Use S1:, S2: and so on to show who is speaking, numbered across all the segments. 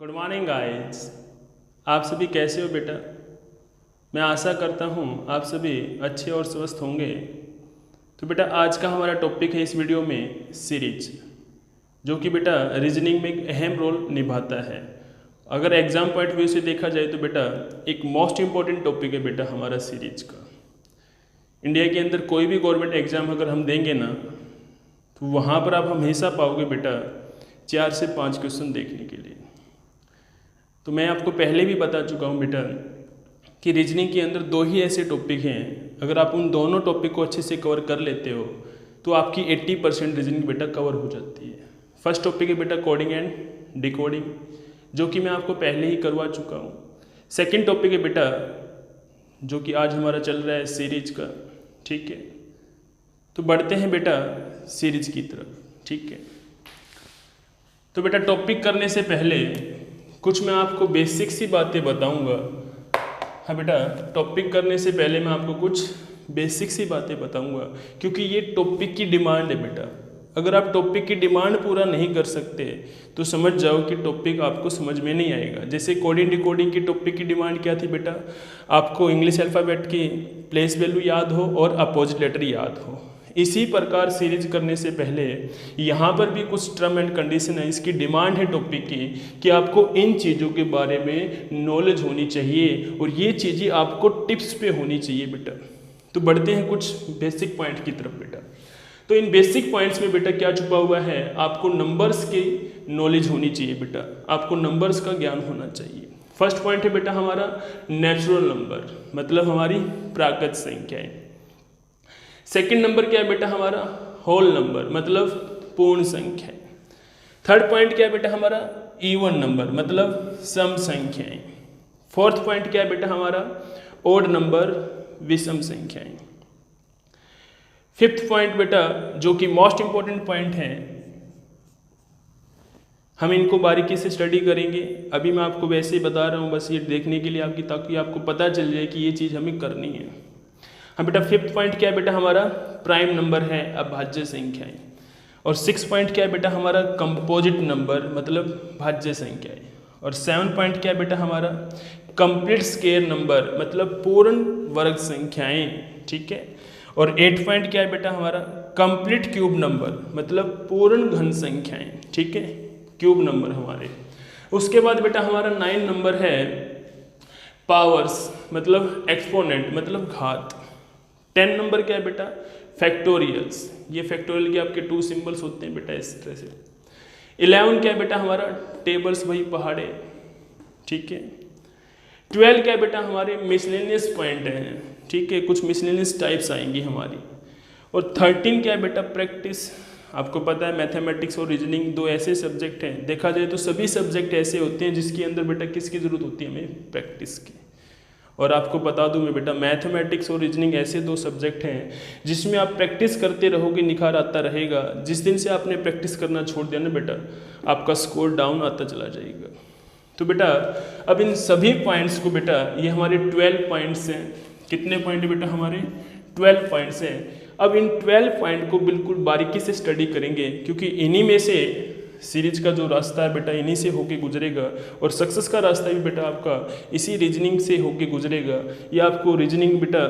S1: Good morning guys. आप सभी कैसे हो बेटा? मैं आशा करता हूँ आप सभी अच्छे और स्वस्थ होंगे। तो बेटा आज का हमारा टॉपिक है इस वीडियो में सीरीज, जो कि बेटा रीजनिंग में एक अहम रोल निभाता है। अगर एग्जाम पॉइंट व्यू से देखा जाए तो बेटा एक मोस्ट इम्पॉर्टेंट टॉपिक है बेटा हमारा सीरीज का। इंडिया के अंदर कोई भी गवर्नमेंट एग्जाम अगर हम देंगे ना, तो वहाँ पर आप हमेशा पाओगे बेटा 4 से 5 क्वेश्चन देखने के लिए। तो मैं आपको पहले भी बता चुका हूँ बेटा कि रीजनिंग के अंदर 2 ही ऐसे टॉपिक हैं, अगर आप उन दोनों टॉपिक को अच्छे से कवर कर लेते हो तो आपकी 80% रीजनिंग बेटा कवर हो जाती है। फर्स्ट टॉपिक है बेटा कोडिंग एंड डिकोडिंग, जो कि मैं आपको पहले ही करवा चुका हूँ। सेकंड टॉपिक है बेटा जो कि आज हमारा चल रहा है सीरीज का, ठीक है। तो बढ़ते हैं बेटा सीरीज की तरफ, ठीक है। तो बेटा टॉपिक करने से पहले कुछ मैं आपको बेसिक सी बातें बताऊंगा। हाँ बेटा, टॉपिक करने से पहले मैं आपको कुछ बेसिक सी बातें बताऊंगा, क्योंकि ये टॉपिक की डिमांड है बेटा। अगर आप टॉपिक की डिमांड पूरा नहीं कर सकते तो समझ जाओ कि टॉपिक आपको समझ में नहीं आएगा। जैसे कोडिंग डिकोडिंग की टॉपिक की डिमांड क्या थी बेटा? आपको इंग्लिश अल्फ़ाबेट की प्लेस वैल्यू याद हो और अपोजिट लेटर याद हो। इसी प्रकार सीरीज करने से पहले यहाँ पर भी कुछ टर्म एंड कंडीशन है, इसकी डिमांड है टॉपिक की कि आपको इन चीज़ों के बारे में नॉलेज होनी चाहिए और ये चीज़ें आपको टिप्स पे होनी चाहिए बेटा। तो बढ़ते हैं कुछ बेसिक पॉइंट की तरफ बेटा। तो इन बेसिक पॉइंट्स में बेटा क्या छुपा हुआ है? आपको नंबर्स की नॉलेज होनी चाहिए बेटा, आपको नंबर्स का ज्ञान होना चाहिए। फर्स्ट पॉइंट है बेटा हमारा नेचुरल नंबर, मतलब हमारी प्राकृत संख्याएं। सेकंड नंबर क्या है बेटा हमारा? होल नंबर, मतलब पूर्ण संख्या। थर्ड पॉइंट क्या है बेटा हमारा? इवन नंबर, मतलब सम संख्याएं। फोर्थ पॉइंट क्या है बेटा हमारा? ओड नंबर, विषम संख्याएं। फिफ्थ पॉइंट बेटा जो कि मोस्ट इंपॉर्टेंट पॉइंट है, हम इनको बारीकी से स्टडी करेंगे। अभी मैं आपको वैसे ही बता रहा हूँ बस ये देखने के लिए आपकी, ताकि आपको पता चल जाए कि ये चीज़ हमें करनी है। हाँ बेटा, फिफ्थ पॉइंट क्या है बेटा हमारा? प्राइम नंबर है, अभाज्य संख्याएं। और सिक्स पॉइंट क्या है बेटा हमारा? कंपोजिट नंबर, मतलब भाज्य संख्याएं। और सेवन पॉइंट क्या है बेटा हमारा? कंप्लीट स्क्वायर नंबर, मतलब पूर्ण वर्ग संख्याएं, ठीक है। और एट पॉइंट क्या है बेटा हमारा? कंप्लीट क्यूब नंबर, मतलब पूर्ण घन संख्याएं, ठीक है, क्यूब नंबर हमारे। उसके बाद बेटा हमारा 9 नंबर है पावर्स, मतलब एक्सपोनेंट, मतलब घात। 10 नंबर क्या है बेटा? फैक्टोरियल्स, ये फैक्टोरियल के आपके 2 सिंबल्स होते हैं बेटा इस तरह से। 11 क्या है बेटा हमारा? टेबल्स, वही पहाड़े, ठीक है। 12 क्या है बेटा हमारे? मिसलेनियस पॉइंट हैं, ठीक है, कुछ मिसलेनियस टाइप्स आएंगी हमारी। और 13 क्या है बेटा? प्रैक्टिस। आपको पता है मैथमेटिक्स और रीजनिंग 2 ऐसे सब्जेक्ट हैं, देखा जाए तो सभी सब्जेक्ट ऐसे होते हैं जिसके अंदर बेटा किसकी जरूरत होती है? हमें प्रैक्टिस की। और आपको बता दूं मैं बेटा, मैथमेटिक्स और रीजनिंग ऐसे 2 सब्जेक्ट हैं जिसमें आप प्रैक्टिस करते रहोगे, निखार आता रहेगा। जिस दिन से आपने प्रैक्टिस करना छोड़ दिया ना बेटा, आपका स्कोर डाउन आता चला जाएगा। तो बेटा अब इन सभी पॉइंट्स को बेटा, ये हमारे 12 पॉइंट्स हैं। कितने पॉइंट बेटा हमारे? 12 पॉइंट्स हैं। अब इन 12 पॉइंट को बिल्कुल बारीकी से स्टडी करेंगे, क्योंकि इन्हीं में से सीरीज का जो रास्ता है बेटा इन्हीं से होके गुजरेगा, और सक्सेस का रास्ता भी बेटा आपका इसी रीजनिंग से होके गुजरेगा। या आपको रीजनिंग बेटा,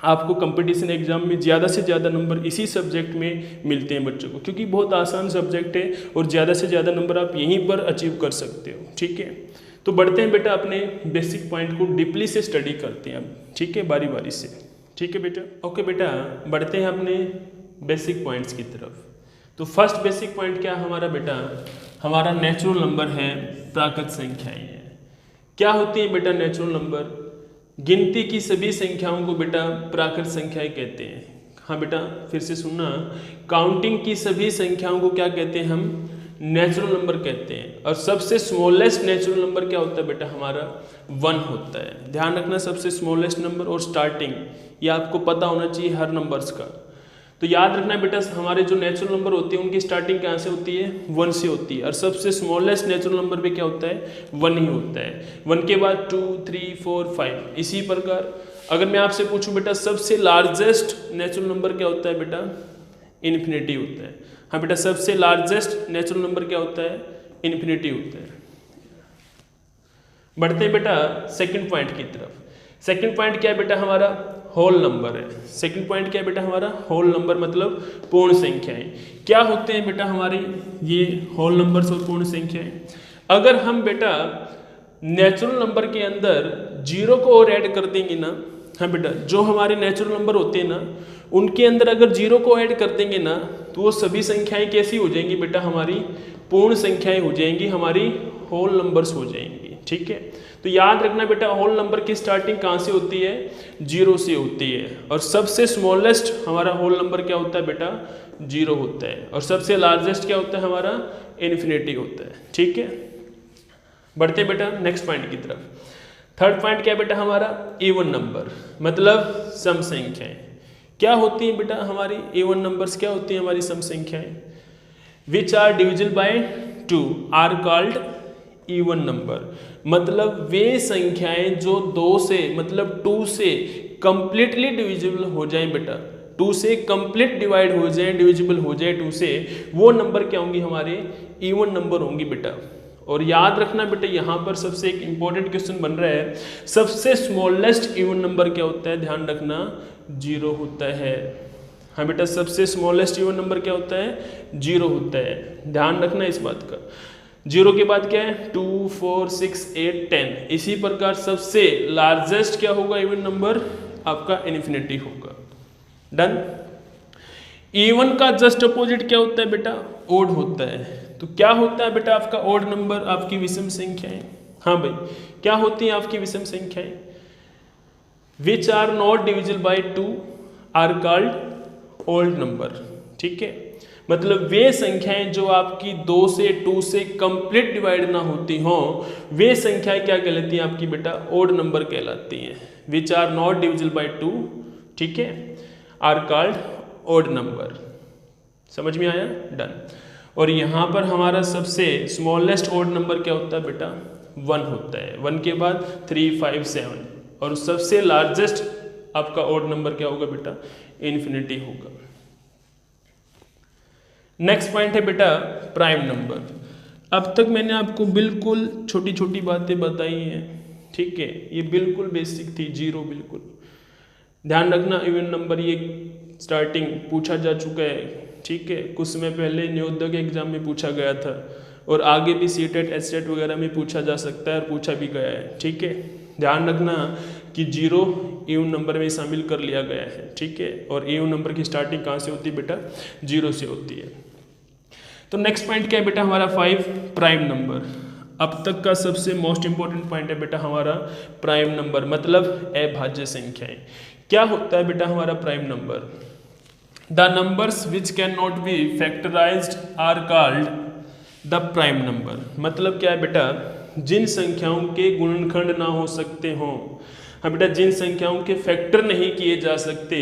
S1: आपको कंपटीशन एग्जाम में ज़्यादा से ज़्यादा नंबर इसी सब्जेक्ट में मिलते हैं बच्चों को, क्योंकि बहुत आसान सब्जेक्ट है और ज़्यादा से ज़्यादा नंबर आप यहीं पर अचीव कर सकते हो, ठीक है। तो बढ़ते हैं बेटा अपने बेसिक पॉइंट को डीपली से स्टडी करते हैं अब, ठीक है, बारी बारी से, ठीक है बेटा। ओके बेटा, बढ़ते हैं अपने बेसिक पॉइंट्स की तरफ। तो फर्स्ट बेसिक पॉइंट क्या हमारा बेटा? हमारा नेचुरल नंबर है, प्राकृत संख्याएं हैं। क्या होती है बेटा नेचुरल नंबर? गिनती की सभी संख्याओं को बेटा प्राकृत संख्याएं कहते हैं। हाँ बेटा फिर से सुनना, काउंटिंग की सभी संख्याओं को क्या कहते हैं? हम नेचुरल नंबर कहते हैं। और सबसे स्मॉलेस्ट नेचुरल नंबर क्या होता है बेटा? हमारा 1 होता है। ध्यान रखना, सबसे स्मॉलेस्ट नंबर और स्टार्टिंग, ये आपको पता होना चाहिए हर नंबर्स का। तो याद रखना बेटा, हमारे जो नेचुरल नंबर होते हैं उनकी स्टार्टिंग कहाँ से होती है? 1 से होती है। और सबसे स्मॉलेस्ट नेचुरल नंबर भी क्या होता है? 1 ही होता है। 1 के बाद 2, 3, 4, 5। इसी प्रकार अगर मैं आपसे पूछूं बेटा सबसे लार्जेस्ट नेचुरल नंबर क्या होता है बेटा? इन्फिनिटी होता है। हाँ बेटा, सबसे लार्जेस्ट नेचुरल नंबर क्या होता है? इन्फिनिटी होता है। बढ़ते हैं बेटा सेकंड पॉइंट की तरफ। सेकंड पॉइंट क्या है बेटा हमारा, होल नंबर है। सेकंड पॉइंट क्या है बेटा हमारा, होल नंबर मतलब पूर्ण संख्याएं। क्या होते हैं बेटा हमारे ये होल नंबर्स और पूर्ण संख्याएं। अगर हम बेटा नेचुरल नंबर के अंदर जीरो को और ऐड कर देंगे ना, हाँ बेटा जो हमारे नेचुरल नंबर होते हैं ना उनके अंदर अगर जीरो को ऐड कर देंगे ना तो वो सभी संख्याएं कैसी हो जाएंगी बेटा, हमारी पूर्ण संख्याएं हो जाएंगी, हमारी होल नंबर्स हो जाएंगी। ठीक है, तो याद रखना बेटा होल नंबर की स्टार्टिंग कहाँ से होती है, जीरो से होती है। और सबसे स्मॉलेस्ट हमारा होल नंबर क्या होता है बेटा, जीरो होता है। और सबसे लार्जेस्ट क्या होता है हमारा, इन्फिनिटी होता है। ठीक है, बढ़ते बेटा नेक्स्ट पॉइंट की तरफ। थर्ड पॉइंट क्या है बेटा हमारा, इवन नंबर मतलब सम संख्याएं। क्या होती है बेटा हमारी इवन नंबर्स, क्या होती है हमारी सम संख्याएं, which are divisible by 2 are called even number. मतलब वे संख्याएं जो 2 से मतलब 2 से कंप्लीटली डिविजिबल हो जाएं बेटा, 2 से कंप्लीट डिवाइड हो जाए, डिविजिबल हो जाए 2 से, वो नंबर क्या होंगी, हमारे इवन नंबर होंगी बेटा। और याद रखना बेटा यहाँ पर सबसे एक इंपॉर्टेंट क्वेश्चन बन रहा है, सबसे स्मॉलेस्ट इवन नंबर क्या होता है, ध्यान रखना जीरो होता है। हाँ बेटा सबसे स्मॉलेस्ट इवन नंबर क्या होता है, जीरो होता है, ध्यान रखना इस बात का। जीरो के बाद क्या है 2 4 6 8 10। इसी प्रकार सबसे लार्जेस्ट क्या होगा इवन नंबर, आपका इन्फिनिटी होगा। डन। इवन का जस्ट अपोजिट क्या होता है बेटा, ओड होता है। तो क्या होता है बेटा आपका ओड नंबर, आपकी विषम संख्याएं। हाँ भाई क्या होती हैं आपकी विषम संख्याएं, which are not divisible by 2 are called odd number. ठीक है, मतलब वे संख्याएं जो आपकी 2 से 2 से कंप्लीट डिवाइड ना होती हों, वे संख्याएं क्या कहलाती हैं आपकी बेटा, ओड नंबर कहलाती हैं। Which are not divisible by 2, ठीक है, आर कॉल्ड ओड नंबर। समझ में आया, डन। और यहाँ पर हमारा सबसे स्मॉलेस्ट ओड नंबर क्या होता है बेटा, 1 होता है। 1 के बाद 3 5 7। और सबसे लार्जेस्ट आपका ओड नंबर क्या होगा बेटा, इन्फिनिटी होगा। नेक्स्ट पॉइंट है बेटा प्राइम नंबर। अब तक मैंने आपको बिल्कुल छोटी छोटी बातें बताई हैं, ठीक है, ये बिल्कुल बेसिक थी, जीरो बिल्कुल। ध्यान रखना इवन नंबर ये स्टार्टिंग पूछा जा चुका है, ठीक है, कुछ समय पहले न्योदय के एग्जाम में पूछा गया था और आगे भी सीटेट एचटेट वगैरह में पूछा जा सकता है और पूछा भी गया है। ठीक है, ध्यान रखना कि जीरो इवन नंबर में शामिल कर लिया गया है। ठीक है, और इवन नंबर की स्टार्टिंग कहाँ से होती है बेटा, जीरो से होती है। तो नेक्स्ट पॉइंट क्या है बेटा हमारा 5 प्राइम नंबर। अब तक का सबसे मोस्ट इंपॉर्टेंट पॉइंट है बेटा हमारा प्राइम नंबर मतलब अभाज्य संख्याएं। क्या होता है बेटा हमारा prime number, the numbers which can not be factorised are called the prime number. मतलब क्या है बेटा, जिन संख्याओं के गुणनखंड ना हो सकते हों, हाँ बेटा जिन संख्याओं के फैक्टर नहीं किए जा सकते,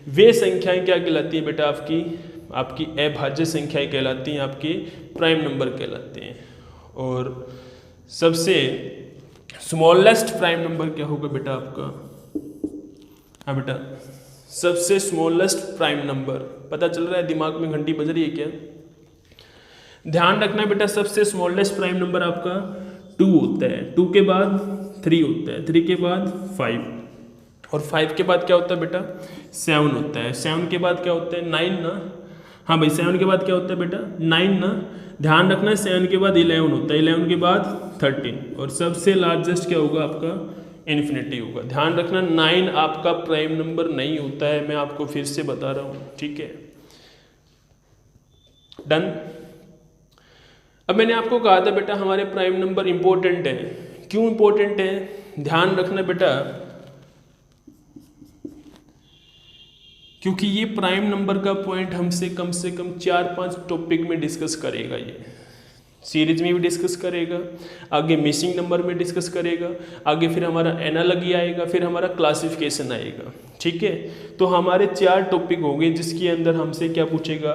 S1: वे संख्याएं क्या कहलाती हैं बेटा, आपकी अभाज्य संख्याएं कहलाती हैं, आपकी प्राइम नंबर कहलाते हैं। और सबसे स्मॉलेस्ट प्राइम नंबर क्या होगा बेटा आपका, हाँ बेटा सबसे स्मॉलेस्ट प्राइम नंबर, पता चल रहा है दिमाग में घंटी बज रही है क्या, ध्यान रखना बेटा सबसे स्मॉलेस्ट प्राइम नंबर आपका 2 होता है, 2 के बाद 3 होता है, 3 के बाद 5 और 5 के बाद क्या होता है बेटा 7 होता है, 7 के बाद क्या होता है 9 ना, हाँ भाई 7 के बाद क्या होता है बेटा 9 ना, ध्यान रखना 7 के बाद 11 होता है, 11 के बाद 13 और सबसे लार्जेस्ट क्या होगा आपका इन्फिनिटी होगा। ध्यान रखना 9 आपका प्राइम नंबर नहीं होता है, मैं आपको फिर से बता रहा हूँ, ठीक है, डन। अब मैंने आपको कहा था बेटा हमारे प्राइम नंबर इंपॉर्टेंट है, क्यों इंपॉर्टेंट है, ध्यान रखना बेटा, क्योंकि ये प्राइम नंबर का पॉइंट हमसे कम 4-5 टॉपिक में डिस्कस करेगा, ये सीरीज में भी डिस्कस करेगा, आगे मिसिंग नंबर में डिस्कस करेगा, आगे फिर हमारा एनालॉजी आएगा, फिर हमारा क्लासिफिकेशन आएगा, ठीक है। तो हमारे 4 टॉपिक होंगे जिसके अंदर हमसे क्या पूछेगा,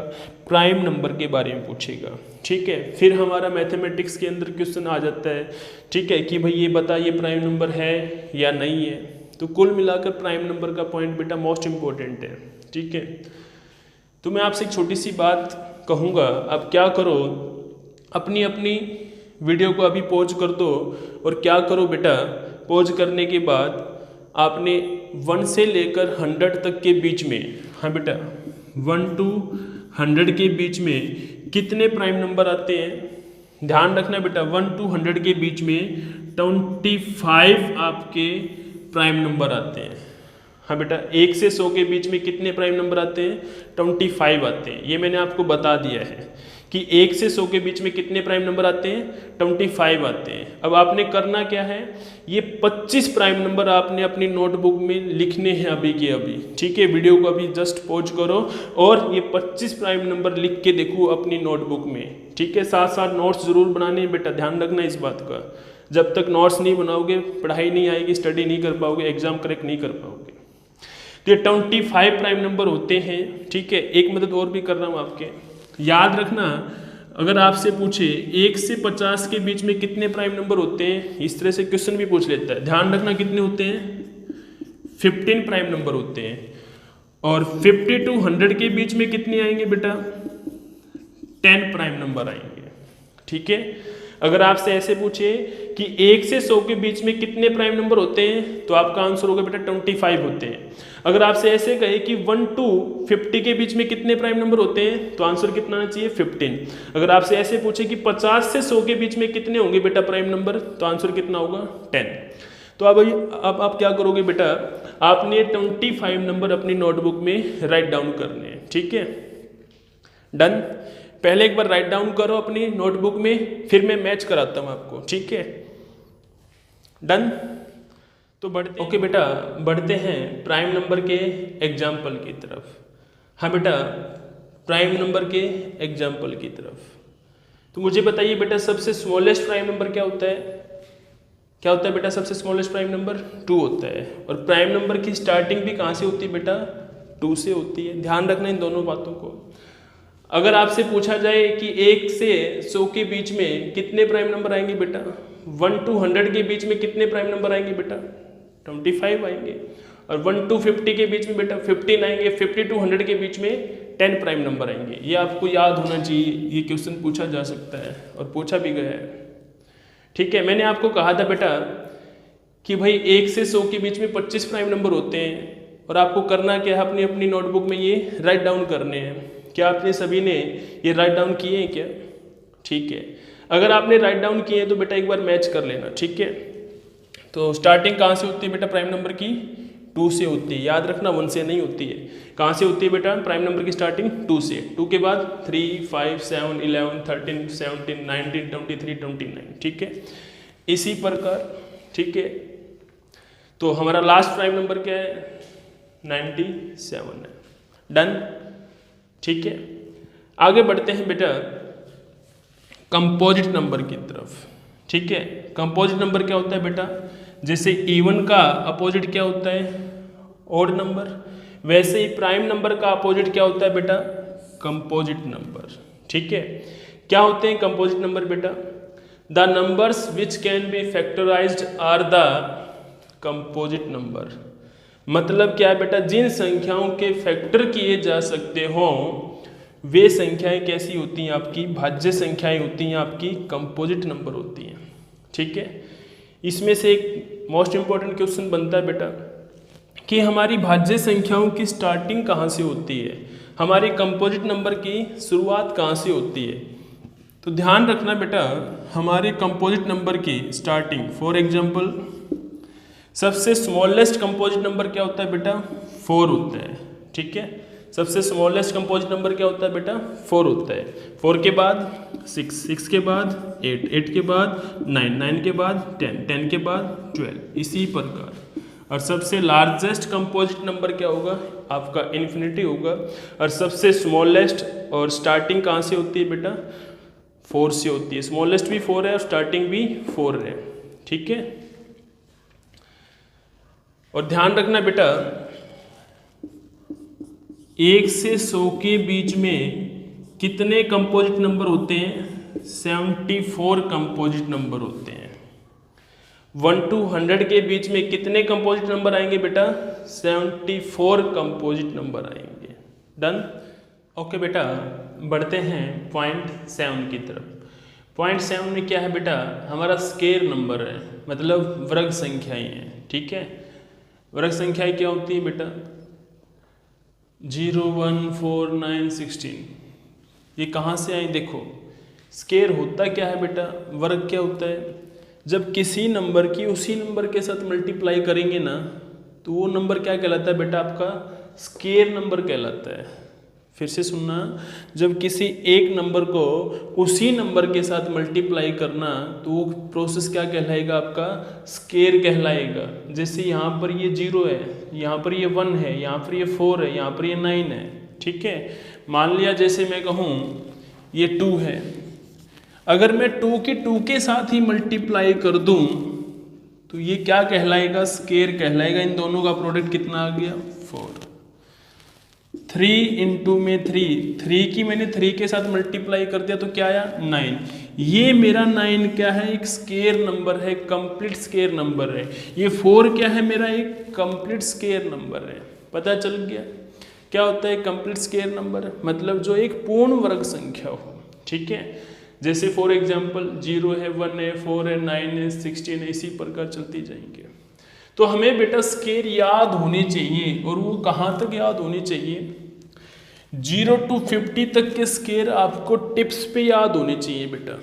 S1: प्राइम नंबर के बारे में पूछेगा, ठीक है। फिर हमारा मैथमेटिक्स के अंदर क्वेश्चन आ जाता है, ठीक है, कि भाई ये बता ये प्राइम नंबर है या नहीं है। तो कुल मिलाकर प्राइम नंबर का पॉइंट बेटा मोस्ट इंपॉर्टेंट है, ठीक है। तो मैं आपसे एक छोटी सी बात कहूँगा, अब क्या करो, अपनी अपनी वीडियो को अभी पॉज कर दो और क्या करो बेटा, पॉज करने के बाद आपने 1 से लेकर 100 तक के बीच में, हाँ बेटा 1 to 100 के बीच में कितने प्राइम नंबर आते हैं। ध्यान रखना बेटा 1 to 100 के बीच में 25 आपके प्राइम नंबर आते हैं। हाँ बेटा 1 से 100 के बीच में कितने प्राइम नंबर आते हैं, 25 आते हैं। ये मैंने आपको बता दिया है कि 1 से 100 के बीच में कितने प्राइम नंबर आते हैं, 25 आते हैं। अब आपने करना क्या है, ये 25 प्राइम नंबर आपने अपनी नोटबुक में लिखने हैं अभी के अभी। ठीक है, वीडियो को अभी जस्ट पॉज करो और ये 25 प्राइम नंबर लिख के देखो अपनी नोटबुक में। ठीक है, साथ साथ नोट्स जरूर बनाने हैं बेटा, ध्यान रखना इस बात का। जब तक नोट्स नहीं बनाओगे पढ़ाई नहीं आएगी, स्टडी नहीं कर पाओगे, एग्जाम करेक्ट नहीं कर पाओगे। तो ये 25 प्राइम नंबर होते हैं। ठीक है, एक मदद और भी कर रहा हूँ आपके, याद रखना अगर आपसे पूछे 1 से 50 के बीच में कितने प्राइम नंबर होते हैं, इस तरह से क्वेश्चन भी पूछ लेता है। ध्यान रखना कितने होते हैं, 15 प्राइम नंबर होते हैं। और 50 to 100 के बीच में कितने आएंगे बेटा, 10 प्राइम नंबर आएंगे। ठीक है, अगर आपसे ऐसे पूछे कि 1 से 100 के बीच में कितने प्राइम नंबर होते हैं, तो आपका आंसर होगा बेटा 25 होते हैं। अगर आपसे ऐसे कहे कि 1 to 50 के बीच में कितने प्राइम नंबर होते हैं, तो आंसर कितना आना चाहिए, 15। अगर आपसे ऐसे पूछे कि 50 से 100 के बीच में कितने होंगे बेटा प्राइम नंबर, तो आंसर कितना होगा, 10। तो अब आप क्या करोगे बेटा, आपने 25 नंबर अपनी नोटबुक में राइट डाउन करने हैं। ठीक है, डन। पहले एक बार राइट डाउन करो अपनी नोटबुक में, फिर मैं मैच कराता हूं आपको। ठीक है, डन। तो बढ़ते ओके बेटा, बढ़ते हैं प्राइम नंबर के एग्जाम्पल की तरफ। हाँ बेटा, प्राइम नंबर के एग्जाम्पल की तरफ। तो मुझे बताइए बेटा सबसे स्मॉलेस्ट प्राइम नंबर क्या होता है, क्या होता है बेटा, सबसे स्मॉलेस्ट प्राइम नंबर 2 होता है। और प्राइम नंबर की स्टार्टिंग भी कहाँ से होती है बेटा, 2 से होती है। ध्यान रखना इन दोनों बातों को। अगर आपसे पूछा जाए कि 1 से 100 के बीच में कितने प्राइम नंबर आएंगे बेटा, 1 to 100 के बीच में कितने प्राइम नंबर आएंगे बेटा, 25 आएंगे। और 1 to 50 के बीच में बेटा 15 आएंगे। 50 to 100 के बीच में 10 प्राइम नंबर आएंगे। ये आपको याद होना चाहिए, ये क्वेश्चन पूछा जा सकता है और पूछा भी गया है। ठीक है, मैंने आपको कहा था बेटा कि भाई 1 से 100 के बीच में 25 प्राइम नंबर होते हैं और आपको करना क्या है, अपनी अपनी नोटबुक में ये राइट डाउन करने हैं। क्या आपने सभी ने ये राइट डाउन किए हैं क्या? ठीक है, अगर आपने राइट डाउन किए हैं तो बेटा एक बार मैच कर लेना। ठीक है, तो स्टार्टिंग कहाँ से होती है बेटा प्राइम नंबर की, 2 से होती है। याद रखना 1 से नहीं होती है। कहाँ से होती है बेटा प्राइम नंबर की स्टार्टिंग, 2 से। 2 के बाद 3, 5, 7, 11, 13, 17, 19, 23, 29। ठीक है, इसी प्रकार। ठीक है, तो हमारा लास्ट प्राइम नंबर क्या है, 97 है। डन। ठीक है, आगे बढ़ते हैं बेटा कंपोजिट नंबर की तरफ। ठीक है, कंपोजिट नंबर क्या होता है बेटा, जैसे इवन का अपोजिट क्या होता है, ऑड नंबर, वैसे ही प्राइम नंबर का अपोजिट क्या होता है बेटा, कंपोजिट नंबर। ठीक है, क्या होते हैं कंपोजिट नंबर बेटा, the numbers which can be factorised are the composite number. मतलब क्या है बेटा, जिन संख्याओं के फैक्टर किए जा सकते हों वे संख्याएं कैसी होती हैं, आपकी भाज्य संख्याएं होती हैं, आपकी कंपोजिट नंबर होती हैं। ठीक है, इसमें से एक मोस्ट इंपॉर्टेंट क्वेश्चन बनता है बेटा कि हमारी भाज्य संख्याओं की स्टार्टिंग कहाँ से होती है, हमारी कंपोजिट नंबर की शुरुआत कहाँ से होती है। तो ध्यान रखना बेटा, हमारे कंपोजिट नंबर की स्टार्टिंग, फॉर एग्जाम्पल सबसे स्मॉलेस्ट कंपोजिट नंबर क्या होता है बेटा, 4 होता है। ठीक है, सबसे स्मॉलेस्ट कंपोजिट नंबर क्या होता है बेटा, 4 होता है। 4 के बाद 6, 6 के बाद 8, 8 के बाद 9, 9 के बाद 10, 10 के बाद 12, इसी प्रकार। और सबसे लार्जेस्ट कंपोजिट नंबर क्या होगा, आपका इन्फिनिटी होगा। और सबसे स्मॉलेस्ट और स्टार्टिंग कहाँ से होती है बेटा, 4 से होती है। स्मॉलेस्ट भी 4 है और स्टार्टिंग भी 4 है। ठीक है, और ध्यान रखना बेटा 1 से 100 के बीच में कितने कंपोजिट नंबर होते हैं, 74 कंपोजिट नंबर होते हैं। 1 to 100 के बीच में कितने कंपोजिट नंबर आएंगे बेटा, 74 कंपोजिट नंबर आएंगे। डन। ओके बेटा, बढ़ते हैं पॉइंट 7 की तरफ। 0.7 में क्या है बेटा, हमारा स्केयर नंबर है, मतलब वर्ग संख्याएं हैं। ठीक है, वर्ग संख्याएं क्या होती है बेटा, 0, 1, 4, 9, 16। ये कहाँ से आए, देखो स्केयर होता क्या है बेटा, वर्ग क्या होता है, जब किसी नंबर की उसी नंबर के साथ मल्टीप्लाई करेंगे ना तो वो नंबर क्या कहलाता है बेटा, आपका स्केयर नंबर कहलाता है। फिर से सुनना, जब किसी एक नंबर को उसी नंबर के साथ मल्टीप्लाई करना तो वो प्रोसेस क्या कहलाएगा, आपका स्केयर कहलाएगा। जैसे यहाँ पर ये 0 है, यहाँ पर ये 1 है, यहाँ पर ये 4 है, यहाँ पर ये 9 है। ठीक है, मान लिया जैसे मैं कहूँ ये 2 है, अगर मैं 2 के 2 के साथ ही मल्टीप्लाई कर दूं तो ये क्या कहलाएगा, स्केयर कहलाएगा। इन दोनों का प्रोडक्ट कितना आ गया, 4। 3 इंटू में 3 की मैंने 3 के साथ मल्टीप्लाई कर दिया तो क्या आया, 9। ये मेरा 9 क्या है, एक स्केयर नंबर है, कंप्लीट स्केयर नंबर है। ये 4 क्या है, मेरा एक कंप्लीट स्केयर नंबर है। पता चल गया क्या होता है कंप्लीट स्केयर नंबर, मतलब जो एक पूर्ण वर्ग संख्या हो। ठीक है, जैसे फॉर एग्जाम्पल 0 है, 1 है, 4 है, 9 है, 16 है, इसी प्रकार चलती जाएंगे। तो हमें बेटा स्केयर याद होनी चाहिए, और वो कहाँ तक याद होनी चाहिए, 0 to 50 तक के स्केयर आपको टिप्स पे याद होने चाहिए बेटा।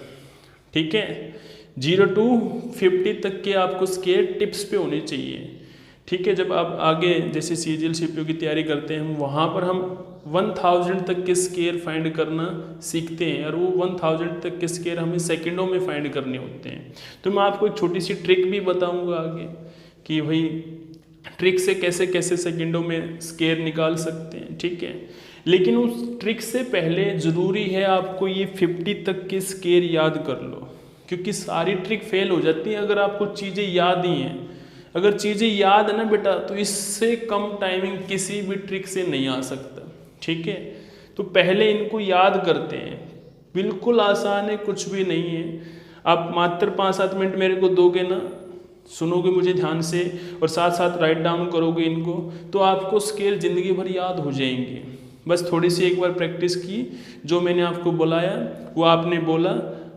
S1: ठीक है, 0 to 50 तक के आपको स्केयर टिप्स पे होने चाहिए। ठीक है, जब आप आगे जैसे CGL CPO की तैयारी करते हैं, वहाँ पर हम 1000 तक के स्केयर फाइंड करना सीखते हैं, और वो 1000 तक के स्केयर हमें सेकंडों में फाइंड करने होते हैं। तो मैं आपको एक छोटी सी ट्रिक भी बताऊंगा आगे कि भाई ट्रिक से कैसे कैसे सेकंडों में स्केयर निकाल सकते हैं। ठीक है, लेकिन उस ट्रिक से पहले ज़रूरी है आपको ये 50 तक के स्केयर याद कर लो, क्योंकि सारी ट्रिक फेल हो जाती है अगर आपको चीज़ें याद ही हैं। अगर चीज़ें याद है ना बेटा, तो इससे कम टाइमिंग किसी भी ट्रिक से नहीं आ सकता। ठीक है, तो पहले इनको याद करते हैं, बिल्कुल आसान है, कुछ भी नहीं है। आप मात्र 5-7 मिनट मेरे को दोगे ना, सुनोगे मुझे ध्यान से और साथ साथ राइट डाउन करोगे इनको, तो आपको स्केल ज़िंदगी भर याद हो जाएंगे। बस थोड़ी सी एक बार प्रैक्टिस की, जो मैंने आपको बुलाया वो आपने बोला,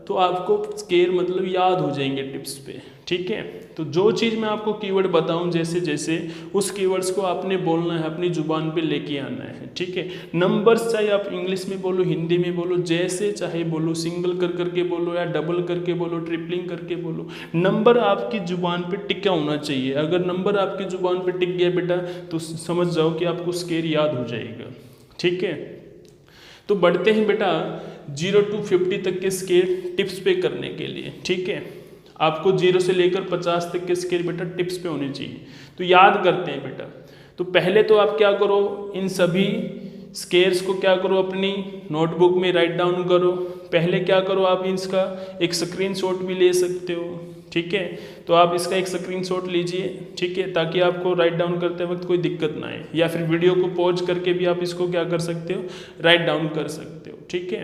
S1: तो आपको स्केल मतलब याद हो जाएंगे टिप्स पे। ठीक है, तो जो चीज़ मैं आपको कीवर्ड बताऊं जैसे जैसे उस कीवर्ड्स को आपने बोलना है, अपनी जुबान पे लेके आना है। ठीक है, नंबर्स चाहे आप इंग्लिश में बोलो, हिंदी में बोलो, जैसे चाहे बोलो, सिंगल कर करके बोलो या डबल करके बोलो, ट्रिपलिंग करके बोलो, नंबर आपकी जुबान पे टिका होना चाहिए। अगर नंबर आपकी जुबान पे टिक गया बेटा तो समझ जाओ कि आपको स्केल याद हो जाएगा। ठीक है, तो बढ़ते हैं बेटा 0 to 50 तक के स्केल टिप्स पे करने के लिए। ठीक है, आपको 0 से लेकर 50 तक के स्केल बेटा टिप्स पे होने चाहिए। तो याद करते हैं बेटा, तो पहले तो आप क्या करो, इन सभी स्केल्स को क्या करो, अपनी नोटबुक में राइट डाउन करो। पहले क्या करो, आप इसका एक स्क्रीनशॉट भी ले सकते हो। ठीक है, तो आप इसका एक स्क्रीनशॉट लीजिए। ठीक है, ताकि आपको राइट डाउन करते वक्त कोई दिक्कत ना आए, या फिर वीडियो को पॉज करके भी आप इसको क्या कर सकते हो, राइट डाउन कर सकते हो। ठीक है,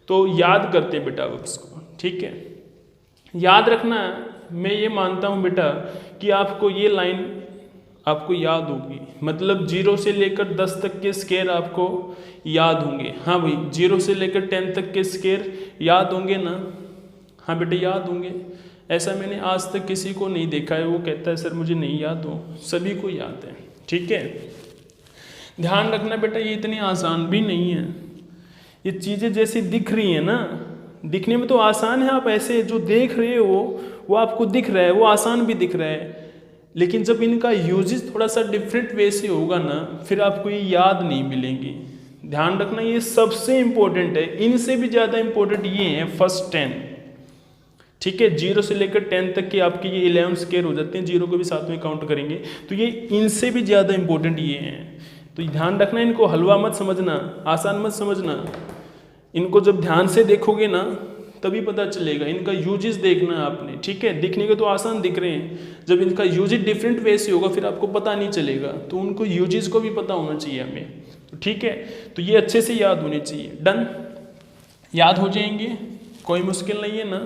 S1: तो याद करते हैं बेटा इसको। ठीक है, याद रखना, मैं ये मानता हूँ बेटा कि आपको ये लाइन आपको याद होगी, मतलब 0 से लेकर 10 तक के स्केयर आपको याद होंगे। हाँ भाई, 0 से लेकर 10 तक के स्केयर याद होंगे ना? हाँ बेटा याद होंगे। ऐसा मैंने आज तक किसी को नहीं देखा है वो कहता है सर मुझे नहीं याद हो, सभी को याद है। ठीक है, ध्यान रखना बेटा ये इतनी आसान भी नहीं है। ये चीज़ें जैसी दिख रही हैं ना, दिखने में तो आसान है, आप ऐसे जो देख रहे हो वो आपको दिख रहा है, वो आसान भी दिख रहा है, लेकिन जब इनका यूजेस थोड़ा सा डिफरेंट वे से होगा ना, फिर आपको ये याद नहीं मिलेंगी। ध्यान रखना ये सबसे इम्पोर्टेंट है, इनसे भी ज़्यादा इम्पोर्टेंट ये है फर्स्ट 10। ठीक है, 0 से लेकर 10 तक के आपके ये 11 स्केयर हो जाते हैं, 0 को भी साथ में काउंट करेंगे तो ये इनसे भी ज़्यादा इम्पोर्टेंट ये हैं। तो ध्यान रखना, इनको हलवा मत समझना, आसान मत समझना। इनको जब ध्यान से देखोगे ना तभी पता चलेगा, इनका यूजेस देखना है आपने। ठीक है, दिखने के तो आसान दिख रहे हैं, जब इनका यूजेस डिफरेंट वे से होगा फिर आपको पता नहीं चलेगा, तो उनको यूजेस को भी पता होना चाहिए हमें। तो ठीक है, तो ये अच्छे से याद होने चाहिए। डन, याद हो जाएंगे, कोई मुश्किल नहीं है ना।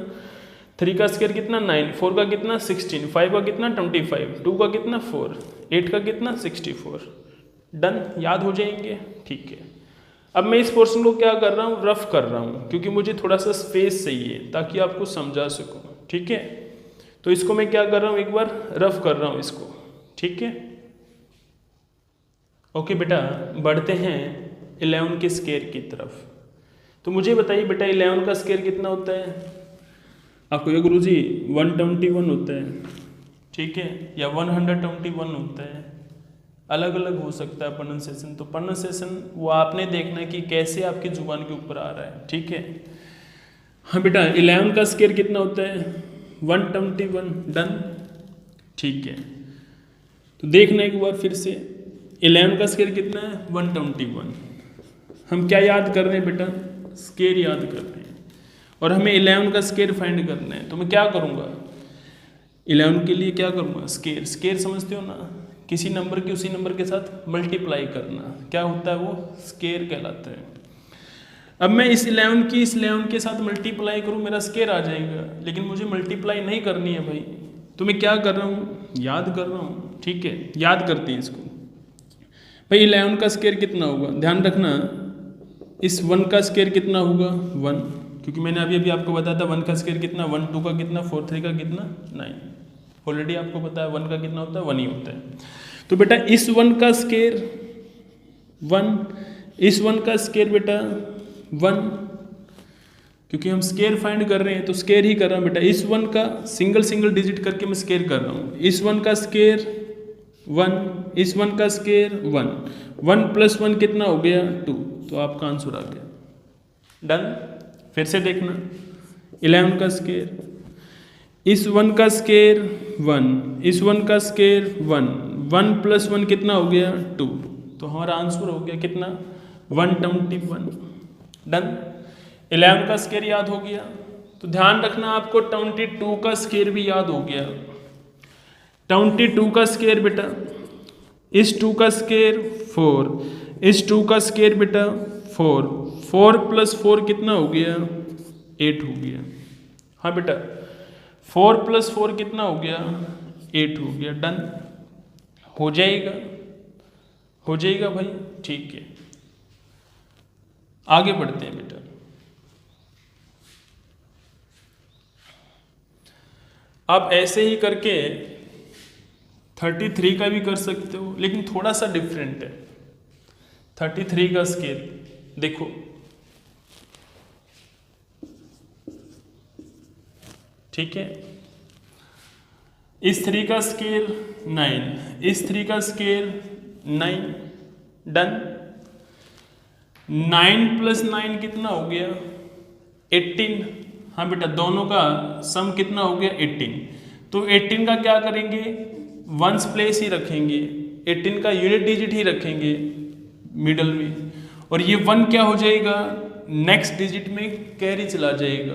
S1: 3 का स्क्वायर कितना 9, 4 का कितना 16, 5 का कितना 25, 2 का कितना 4, 8 का कितना 64। डन, याद हो जाएंगे। ठीक है, अब मैं इस पोर्शन को क्या कर रहा हूँ, रफ कर रहा हूँ, क्योंकि मुझे थोड़ा सा स्पेस चाहिए ताकि आपको समझा सकूँ। ठीक है, तो इसको मैं क्या कर रहा हूँ, एक बार रफ कर रहा हूँ इसको। ठीक है, ओके बेटा, बढ़ते हैं 11 के स्क्वायर की तरफ। तो मुझे बताइए बेटा 11 का स्क्वायर कितना होता है? आपको ये गुरुजी 121 होता है। ठीक है, या 121 होता है, अलग अलग हो सकता है प्रोनाउंसिएशन। तो प्रोनाउंसिएशन वो आपने देखना है कि कैसे आपकी जुबान के ऊपर आ रहा है। ठीक है, हाँ बेटा 11 का स्क्वायर कितना होता है? 121। डन। ठीक है, तो देखना एक बार फिर से 11 का स्क्वायर कितना है? 121। हम क्या याद कर रहे हैं बेटा? स्क्वायर याद कर रहे हैं, और हमें 11 का स्क्वायर फाइंड करना है। तो मैं क्या करूँगा 11 के लिए, क्या करूँगा? स्क्वायर। स्क्वायर समझते हो ना, किसी नंबर की उसी नंबर के साथ मल्टीप्लाई करना, क्या होता है वो? स्क्वायर कहलाता है। अब मैं इस 11 की इस 11 के साथ मल्टीप्लाई करूँ, मेरा स्क्वायर आ जाएगा, लेकिन मुझे मल्टीप्लाई नहीं करनी है भाई। तो मैं क्या कर रहा हूँ? याद कर रहा हूँ। ठीक है, याद करते हैं इसको। भाई 11 का स्क्वायर कितना होगा? ध्यान रखना, इस 1 का स्क्वायर कितना होगा? 1, क्योंकि मैंने अभी अभी आपको बताया था 1 का स्क्वायर कितना, 1, 2 का कितना, 4, 3 का कितना, 9। ऑलरेडी आपको पता है 1 का कितना होता है, 1 ही होता है। तो बेटा इस 1 का स्क्वायर 1, इस 1 का स्क्वायर बेटा 1, क्योंकि हम स्क्वायर फाइंड कर रहे हैं तो स्क्वायर ही कर रहा हूँ बेटा। इस 1 का सिंगल डिजिट करके मैं स्क्वायर कर रहा हूँ। इस 1 का स्क्वायर 1, इस 1 का स्क्वायर 1, 1 + 1 कितना हो गया? 2। तो आपका आंसर आ गया। डन। फिर से देखना 11 का स्क्वायर, इस 1 का स्क्वायर 1, इस 1 का स्क्वायर 1, 1 + 1 कितना हो गया? 2। तो हमारा आंसर हो गया कितना? 121। डन। 11 का स्क्वायर याद हो गया, तो ध्यान रखना आपको 22 का स्क्वायर भी याद हो गया। 22 का स्क्वायर बेटा, इस 2 का स्क्वायर 4, इस 2 का स्क्वायर बेटा 4, 4 + 4 कितना हो गया? 8 हो गया। हाँ बेटा 4 + 4 कितना हो गया? 8 हो गया। डन। हो जाएगा, हो जाएगा भाई। ठीक है, आगे बढ़ते हैं बेटा। आप ऐसे ही करके 33 का भी कर सकते हो, लेकिन थोड़ा सा डिफरेंट है। 33 का स्केल देखो, ठीक है, इस 3 का स्केल 9, इस 3 का स्केल 9। डन। 9 + 9 कितना हो गया? 18। हाँ बेटा दोनों का सम कितना हो गया? 18। तो 18 का क्या करेंगे? वंस प्लेस ही रखेंगे, 18 का यूनिट डिजिट ही रखेंगे मिडल में, और ये 1 क्या हो जाएगा? नेक्स्ट डिजिट में कैरी चला जाएगा।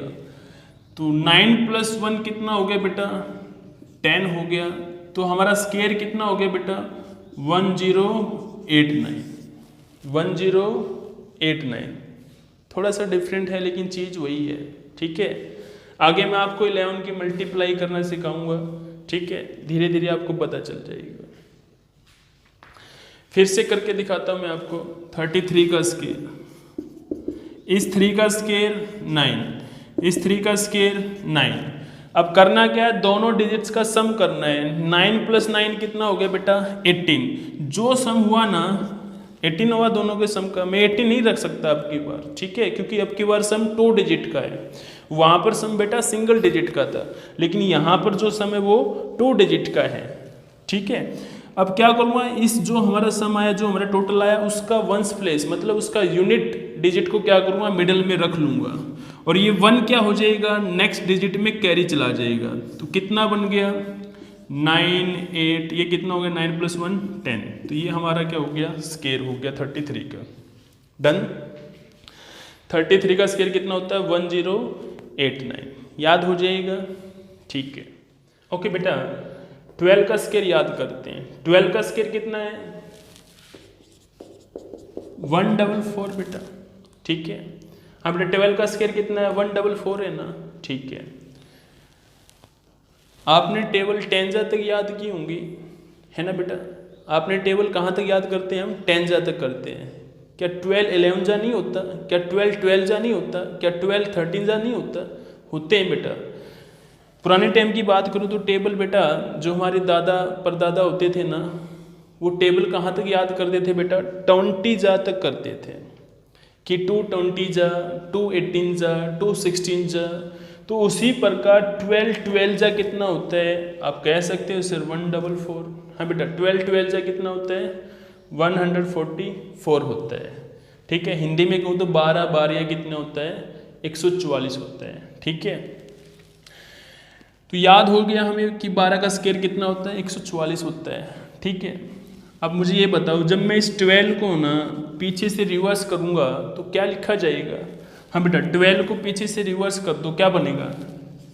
S1: तो 9 + 1 कितना हो गया बेटा? 10 हो गया। तो हमारा स्केयर कितना हो गया बेटा? 1089। 1089। थोड़ा सा डिफरेंट है लेकिन चीज़ वही है। ठीक है, आगे मैं आपको 11 की मल्टीप्लाई करना सिखाऊंगा। ठीक है, धीरे धीरे आपको पता चल जाएगा। फिर से करके दिखाता हूं मैं आपको। 33 का स्केयर, इस 3 का स्केयर 9, इस 3 का स्केयर 9। अब करना क्या है? दोनों डिजिट्स का सम करना है। 9 + 9 कितना हो गया बेटा? 18। जो सम हुआ ना 18 हुआ दोनों के सम का, मैं 18 नहीं रख सकता अब की बार। ठीक है, क्योंकि अब की बार सम 2 डिजिट का है। वहां पर सम बेटा सिंगल डिजिट का था, लेकिन यहां पर जो सम है वो 2 डिजिट का है। ठीक है, अब क्या करूँगा? इस जो हमारा सम आया, जो हमारा टोटल आया, उसका वंस प्लेस मतलब उसका यूनिट डिजिट को क्या करूँगा? मिडल में रख लूँगा, और ये 1 क्या हो जाएगा? नेक्स्ट डिजिट में कैरी चला जाएगा। तो कितना बन गया? 9, 8, ये कितना हो गया? 9 + 1 10। तो ये हमारा क्या हो गया? स्केयर हो गया 33 का। डन। 33 का स्केयर कितना होता है? 1089। याद हो जाएगा। ठीक है, ओके बेटा 12 का स्केयर याद करते हैं। 12 का स्केयर कितना है? 144 बेटा। ठीक है, हाँ बेटा 12 का स्केयर कितना है? 144 है ना। ठीक है, आपने टेबल 10 तक याद की होंगी, है ना बेटा? आपने टेबल कहाँ तक याद करते हैं? हम 10 तक करते हैं। क्या 12 11 जा नहीं होता, क्या 12 12 जा नहीं होता, क्या 12 13 जा नहीं होता, होते हैं बेटा। पुराने टाइम की बात करूँ तो टेबल बेटा जो हमारे दादा परदादा होते थे ना, वो टेबल कहाँ तक याद करते थे बेटा, 20 जा तक करते थे कि 2 20 जा, 2 18 जा, 2 16 जा। तो उसी प्रकार 12 12 जा कितना होता है, आप कह सकते हो सर 144। हाँ बेटा 12 12 जा कितना होता है, 144 होता है। ठीक है, हिंदी में कहूँ तो 12 12 कितना होता है, 144 होता है। ठीक है, तो याद हो गया हमें कि 12 का स्क्वायर कितना होता है, 144 होता है। ठीक है, अब मुझे ये बताओ जब मैं इस 12 को ना पीछे से रिवर्स करूँगा तो क्या लिखा जाएगा। हाँ बेटा 12 को पीछे से रिवर्स कर दो, क्या बनेगा,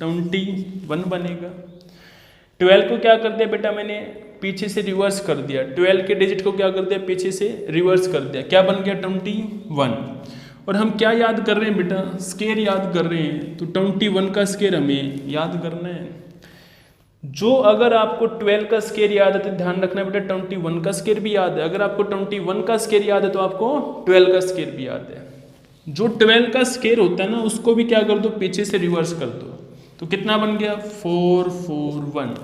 S1: 21 बनेगा। 12 को क्या कर दिया बेटा मैंने, पीछे से रिवर्स कर दिया, 12 के डिजिट को क्या कर दिया, पीछे से रिवर्स कर दिया, क्या बन गया, 21। और हम क्या याद कर रहे हैं बेटा, स्क्वायर याद कर रहे हैं। तो 21 का स्क्वायर हमें याद करना है। जो अगर आपको 12 का स्क्वायर याद है तो ध्यान रखना बेटा 21 का स्क्वायर भी याद है। अगर आपको 21 का स्क्वायर याद है तो आपको 12 का स्क्वायर भी याद है। जो 12 का स्क्वायर होता है ना उसको भी क्या कर दो, पीछे से रिवर्स कर दो। तो कितना बन गया, 441।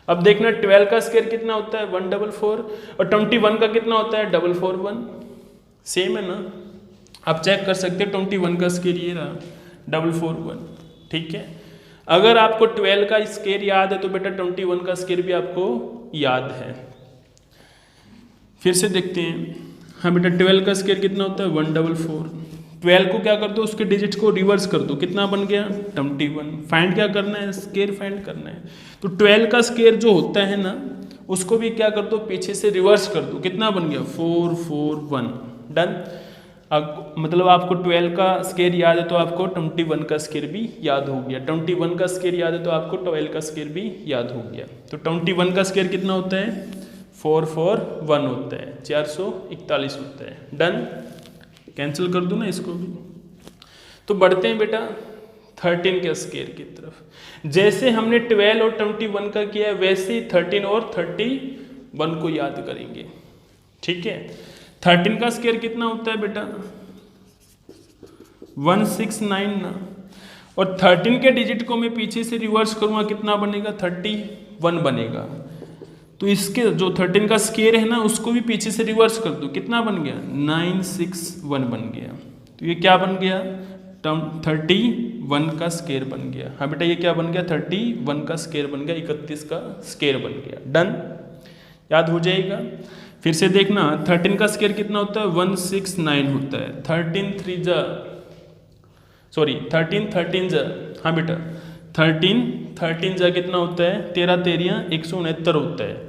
S1: अब देखना 12 का स्क्वायर कितना होता है, 144, और 21 का कितना होता है, 441। सेम है ना, आप चेक कर सकते हो 21 का स्क्वायर ये रहा 441। ठीक है, अगर आपको 12 का स्क्वायर याद है तो बेटा 21 का स्क्वायर भी आपको याद है। फिर से देखते हैं। हाँ बेटा 12 का स्क्वायर कितना होता है, 144। 12 को क्या कर दो, उसके डिजिट को रिवर्स कर दो, कितना बन गया, 21। फाइंड क्या करना है, स्क्वायर फाइंड करना है। तो 12 का स्क्वायर जो होता है ना उसको भी क्या कर दो, पीछे से रिवर्स कर दो, कितना बन गया, 441। डन। अब मतलब आपको 12 का स्क्वायर याद है तो आपको 21 का स्क्वायर भी याद हो गया, 21 का स्क्वायर याद है तो आपको 12 का स्क्वायर भी याद हो गया। तो 21 का स्क्वायर कितना होता है, 441 होता है, 441 होता है। डन, कैंसिल कर दूँ ना इसको भी। तो बढ़ते हैं बेटा 13 के स्क्वायर की तरफ। जैसे हमने 12 और 21 का किया वैसे ही 13 और 31 को याद करेंगे। ठीक है, 13 का स्क्वायर कितना होता है बेटा, 169 ना, और 13 के डिजिट को मैं पीछे से रिवर्स करूँगा, कितना बनेगा, 31 बनेगा। तो इसके जो 13 का स्क्वायर है ना उसको भी पीछे से रिवर्स कर दो, कितना बन गया, 961 बन गया। तो ये क्या बन गया, 31 का स्क्वायर बन गया। हाँ बेटा ये क्या बन गया, 31 का स्क्वायर बन गया, 31 का स्क्वायर बन गया। डन, याद हो जाएगा। फिर से देखना 13 का स्क्वायर कितना होता है, 169 होता है। 13 13 जा, हाँ बेटा 13 जा कितना होता है, 13 13 169 होता है।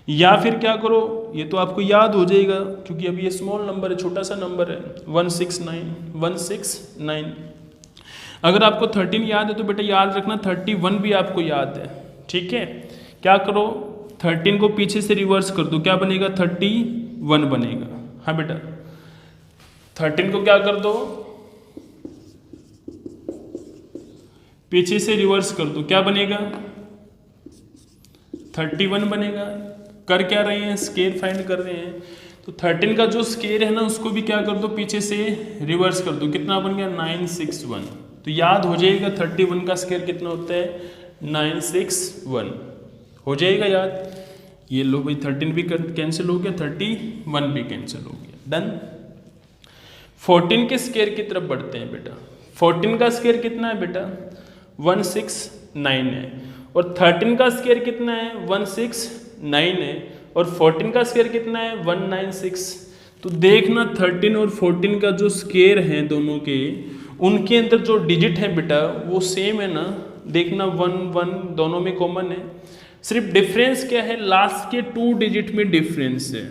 S1: या फिर क्या करो, ये तो आपको याद हो जाएगा क्योंकि अभी ये स्मॉल नंबर है, छोटा सा नंबर है, 169। अगर आपको 13 याद है तो बेटा याद रखना 31 भी आपको याद है। ठीक है, क्या करो, 13 को पीछे से रिवर्स कर दो, क्या बनेगा, 31 बनेगा। हाँ बेटा 13 को क्या कर दो, पीछे से रिवर्स कर दो, क्या बनेगा, 31 बनेगा। कर क्या रहे हैं, स्क्वायर फाइंड कर रहे हैं। तो 13 का जो स्क्वायर है ना उसको भी क्या कर दो, पीछे से रिवर्स कर दो, कितना बन गया, 961। तो याद हो जाएगा 31 का स्क्वायर कितना होता है, 961 हो जाएगा याद। ये लो भाई 13 भी कैंसिल हो गया, 31 भी कैंसिल हो गया। डन। 14 के स्क्वायर की तरफ बढ़ते हैं बेटा। 14 का स्क्वायर कितना है बेटा, 169 है, और 13 का स्क्वायर कितना है, 169 है, और 14 का स्क्वायर कितना है, 196। तो देखना 13 और 14 का जो स्क्वायर है दोनों के, उनके अंदर जो डिजिट है बेटा वो सेम है ना। देखना 1 1 दोनों में कॉमन है, सिर्फ डिफरेंस क्या है, लास्ट के 2 डिजिट में डिफरेंस है।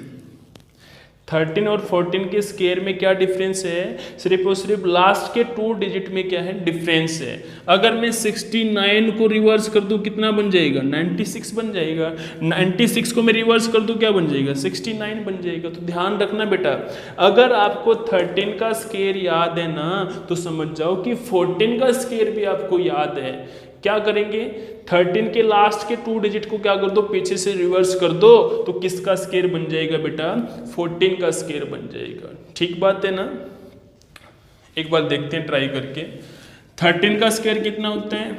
S1: 13 और 14 के स्क्वायर में क्या डिफरेंस है, सिर्फ और सिर्फ लास्ट के 2 डिजिट में क्या है, डिफरेंस है। अगर मैं 69 को रिवर्स कर दूं कितना बन जाएगा, 96 बन जाएगा। 96 को मैं रिवर्स कर दूं क्या बन जाएगा, 69 बन जाएगा। तो ध्यान रखना बेटा, अगर आपको 13 का स्क्वायर याद है ना तो समझ जाओ कि 14 का स्क्वायर भी आपको याद है। क्या करेंगे, 13 के लास्ट के 2 डिजिट को क्या कर दो, पीछे से रिवर्स कर दो, तो किसका स्क्वायर बन जाएगा बेटा, 14 का स्क्वायर बन जाएगा। ठीक बात है ना। एक बार देखते हैं ट्राई करके। 13 का स्क्वायर कितना होता है,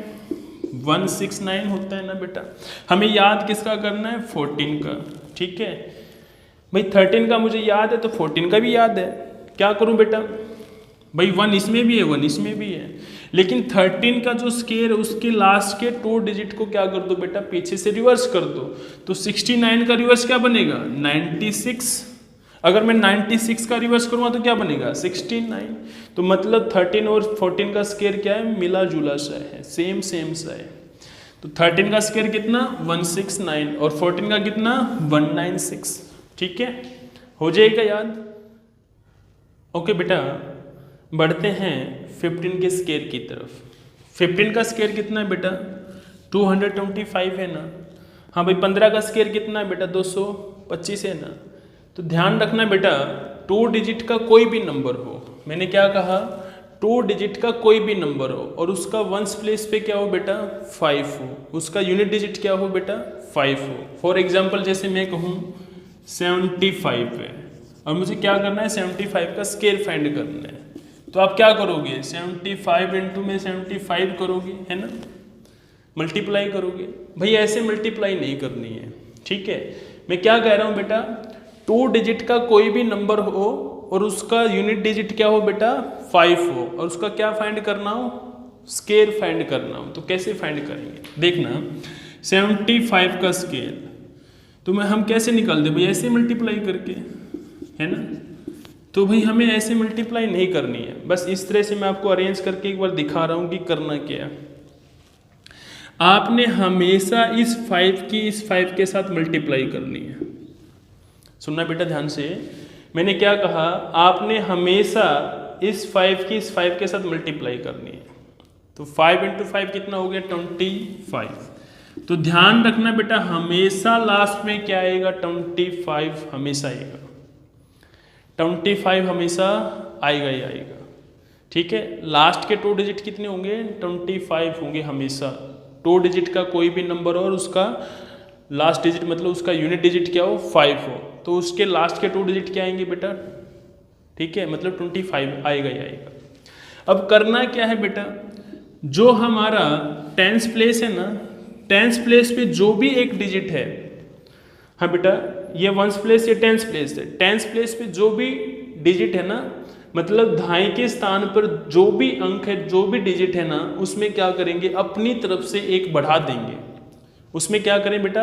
S1: 169 होता है ना बेटा। हमें याद किसका करना है, 14 का। ठीक है भाई, 13 का मुझे याद है तो 14 का भी याद है। क्या करूं बेटा भाई, 1 इसमें भी है 1 इसमें भी है, लेकिन 13 का जो स्क्वायर है उसके लास्ट के 2 डिजिट को क्या कर दो बेटा, पीछे से रिवर्स कर दो। तो 69 का रिवर्स क्या बनेगा, 96। अगर मैं 96 का रिवर्स करूँगा तो क्या बनेगा, 69। तो मतलब 13 और 14 का स्क्वायर क्या है, मिला जुला सा है, सेम सा है। तो 13 का स्क्वायर कितना, 169, और 14 का कितना, 196। ठीक है, हो जाएगा याद। ओके बेटा, बढ़ते हैं 15 के स्क्वायर की तरफ। 15 का स्क्वायर कितना है बेटा, 225 है ना। हाँ भाई, 15 का स्क्वायर कितना है बेटा, 225 है ना। तो ध्यान रखना बेटा, 2 डिजिट का कोई भी नंबर हो, मैंने क्या कहा, 2 डिजिट का कोई भी नंबर हो और उसका वंस प्लेस पे क्या हो बेटा, 5 हो, उसका यूनिट डिजिट क्या हो बेटा, 5 हो। फॉर एग्जाम्पल जैसे मैं कहूँ 75 है और मुझे क्या करना है, 75 का स्क्वायर फाइंड करना है। तो आप क्या करोगे, 75 इंटू में 75 करोगे, है ना, मल्टीप्लाई करोगे। भाई ऐसे मल्टीप्लाई नहीं करनी है। ठीक है, मैं क्या कह रहा हूँ बेटा, 2 डिजिट का कोई भी नंबर हो और उसका यूनिट डिजिट क्या हो बेटा, 5 हो, और उसका क्या फाइंड करना हो, स्क्वायर फाइंड करना हो। तो कैसे फाइंड करेंगे, देखना 75 का स्क्वायर तो हम कैसे निकाल दे भाई, ऐसे मल्टीप्लाई करके, है ना। तो भाई हमें ऐसे मल्टीप्लाई नहीं करनी है, बस इस तरह से मैं आपको अरेंज करके एक बार दिखा रहा हूँ कि करना क्या है। आपने हमेशा इस 5 की इस 5 के साथ मल्टीप्लाई करनी है। सुनना बेटा ध्यान से, मैंने क्या कहा, आपने हमेशा इस 5 की इस 5 के साथ मल्टीप्लाई करनी है। तो 5 इंटू 5 कितना हो गया, 25। तो ध्यान रखना बेटा, हमेशा लास्ट में क्या आएगा, 25 हमेशा आएगा, 25 हमेशा आएगा ही आएगा। ठीक है, लास्ट के 2 डिजिट कितने होंगे, 25 होंगे हमेशा। 2 डिजिट का कोई भी नंबर हो और उसका लास्ट डिजिट मतलब उसका यूनिट डिजिट क्या हो, 5 हो, तो उसके लास्ट के 2 डिजिट क्या आएंगे बेटा। ठीक है, मतलब 25 आएगा ही आएगा। अब करना क्या है बेटा, जो हमारा टेंस प्लेस है ना, टेंस प्लेस पे जो भी एक डिजिट है, हाँ बेटा ये वंस प्लेस ये टेंस प्लेस है, टेंस प्लेस पे जो भी डिजिट है ना, मतलब धाई के स्थान पर जो भी अंक है, जो भी डिजिट है ना, उसमें क्या करेंगे, अपनी तरफ से एक बढ़ा देंगे। उसमें क्या करें बेटा,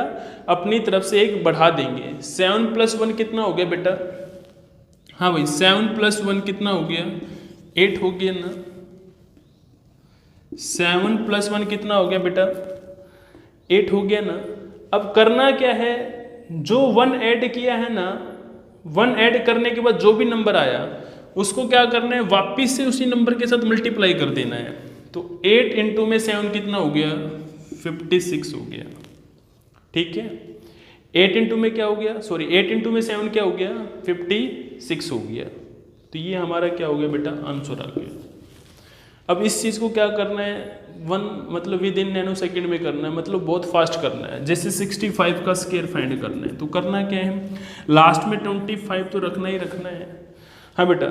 S1: अपनी तरफ से एक बढ़ा देंगे। 7 + 1 कितना हो गया बेटा, हाँ भाई 7 + 1 कितना हो गया, 8 हो गया ना। 7 + 1 कितना हो गया बेटा, 8 हो गया ना। अब करना क्या है, जो 1 ऐड किया है ना, 1 ऐड करने के बाद जो भी नंबर आया उसको क्या करना है, वापिस से उसी नंबर के साथ मल्टीप्लाई कर देना है। तो 8 इंटू में 7 कितना हो गया, 56 हो गया। ठीक है, 8 इंटू में क्या हो गया, सॉरी 8 इंटू में 7 क्या हो गया, 56 हो गया। तो ये हमारा क्या हो गया बेटा, आंसर आ गया। अब इस चीज़ को क्या करना है, 1 मतलब विद इन नैनो सेकेंड में करना है, मतलब बहुत फास्ट करना है। जैसे 65 का स्क्वायर फाइंड करना है, तो करना क्या है, लास्ट में 25 तो रखना ही रखना है। हाँ बेटा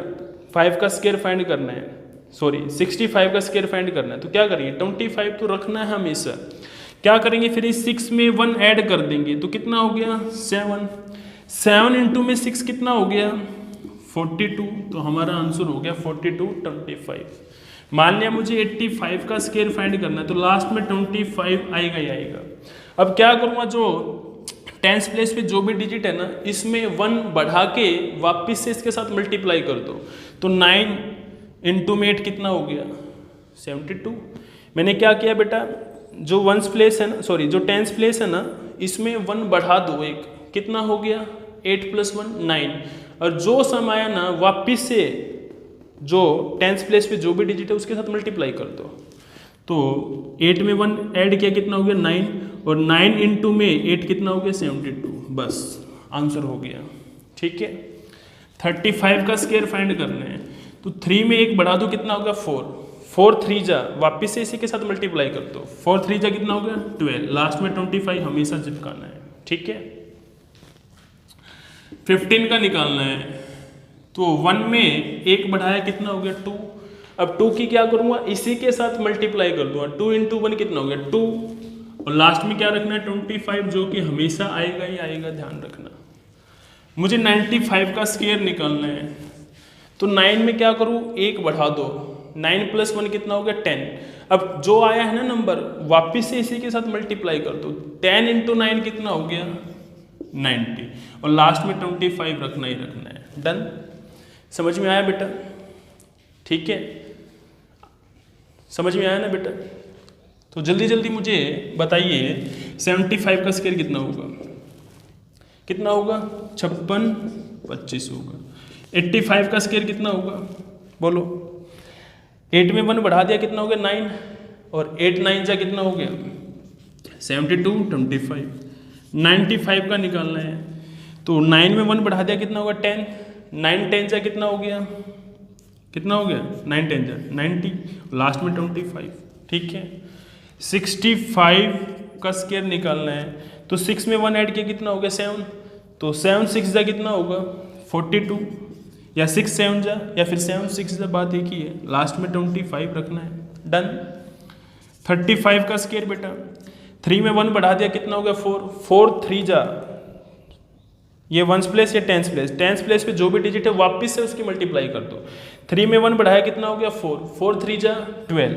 S1: 5 का स्क्वायर फाइंड करना है, सॉरी 65 का स्क्वायर फाइंड करना है, तो क्या करेंगे, 25 तो रखना है हमेशा। क्या करेंगे फिर, इस 6 में 1 ऐड कर देंगे, तो कितना हो गया, 7। 7 इंटू में 6 कितना हो गया, 42। तो हमारा आंसर हो गया 42 25। मान लिया मुझे 85 का स्क्वायर फाइंड करना है, तो लास्ट में 25 आएगा ही आएगा। अब क्या करूँगा, जो टेंस प्लेस पे जो भी डिजिट है ना, इसमें 1 बढ़ा के वापस से इसके साथ मल्टीप्लाई कर दो। तो 9 इंटू में 8 कितना हो गया, 72। मैंने क्या किया बेटा, जो वंस प्लेस है ना, सॉरी जो टेंस प्लेस है ना, इसमें 1 बढ़ा दो, एक कितना हो गया, 8 + 1 9। और जो सम आया ना, वापिस से जो टेंस प्लेस पे जो भी डिजिट है उसके साथ मल्टीप्लाई कर दो। तो 8 में 1 ऐड किया, कितना हो गया 9, और 9 इंटू में 8 कितना हो गया 72। बस आंसर हो गया। ठीक है, 35 का स्क्वायर फाइंड करना है, तो 3 में 1 बढ़ा दो, कितना होगा 4। 4 3 जा, वापिस से इसी के साथ मल्टीप्लाई कर दो, 4 3 जा कितना हो गया 12, लास्ट में 25 हमेशा चिपकाना है, ठीक है। 15 का निकालना है, तो 1 में 1 बढ़ाया कितना हो गया 2, अब 2 की क्या करूँगा, इसी के साथ मल्टीप्लाई कर दूंगा, 2 × 1 कितना हो गया 2, और लास्ट में क्या रखना है 25, जो कि हमेशा आएगा ही आएगा, ध्यान रखना। मुझे 95 का स्क्वायर निकालना है, तो 9 में क्या करूँ, 1 बढ़ा दो, 9 + 1 कितना हो गया 10, अब जो आया है ना नंबर वापिस से इसी के साथ मल्टीप्लाई कर दो, 10 × 9 कितना हो गया 90, और लास्ट में 25 रखना ही रखना है, डन। समझ में आया बेटा, ठीक है, समझ में आया ना बेटा। तो जल्दी जल्दी मुझे बताइए 75 का स्क्वायर कितना होगा, कितना होगा 56 25 होगा। 85 का स्क्वायर कितना होगा बोलो, 8 में 1 बढ़ा दिया कितना हो गया 9, और 8 9 जा कितना हो गया 72 25। 95 का निकालना है, तो 9 में 1 बढ़ा दिया कितना होगा 10, 9 10 जा कितना हो गया, कितना हो गया 9 10 जा 90, लास्ट में 25, ठीक है। 65 का स्क्वायर निकालना है, तो 6 में 1 ऐड किया कितना हो गया 7, तो 7 6 जा कितना होगा 42, या 6 7 जा या फिर 7 6 जा, बात एक ही है, लास्ट में 25 रखना है, डन। 35 का स्क्वायर बेटा, 3 में 1 बढ़ा दिया कितना हो गया 4, 4 3 जा, ये 1s प्लेस या 10s प्लेस, 10s प्लेस पे जो भी डिजिट है वापस से उसकी मल्टीप्लाई कर दो। 3 में 1 बढ़ाया कितना हो गया 4, 4 3 जा 12,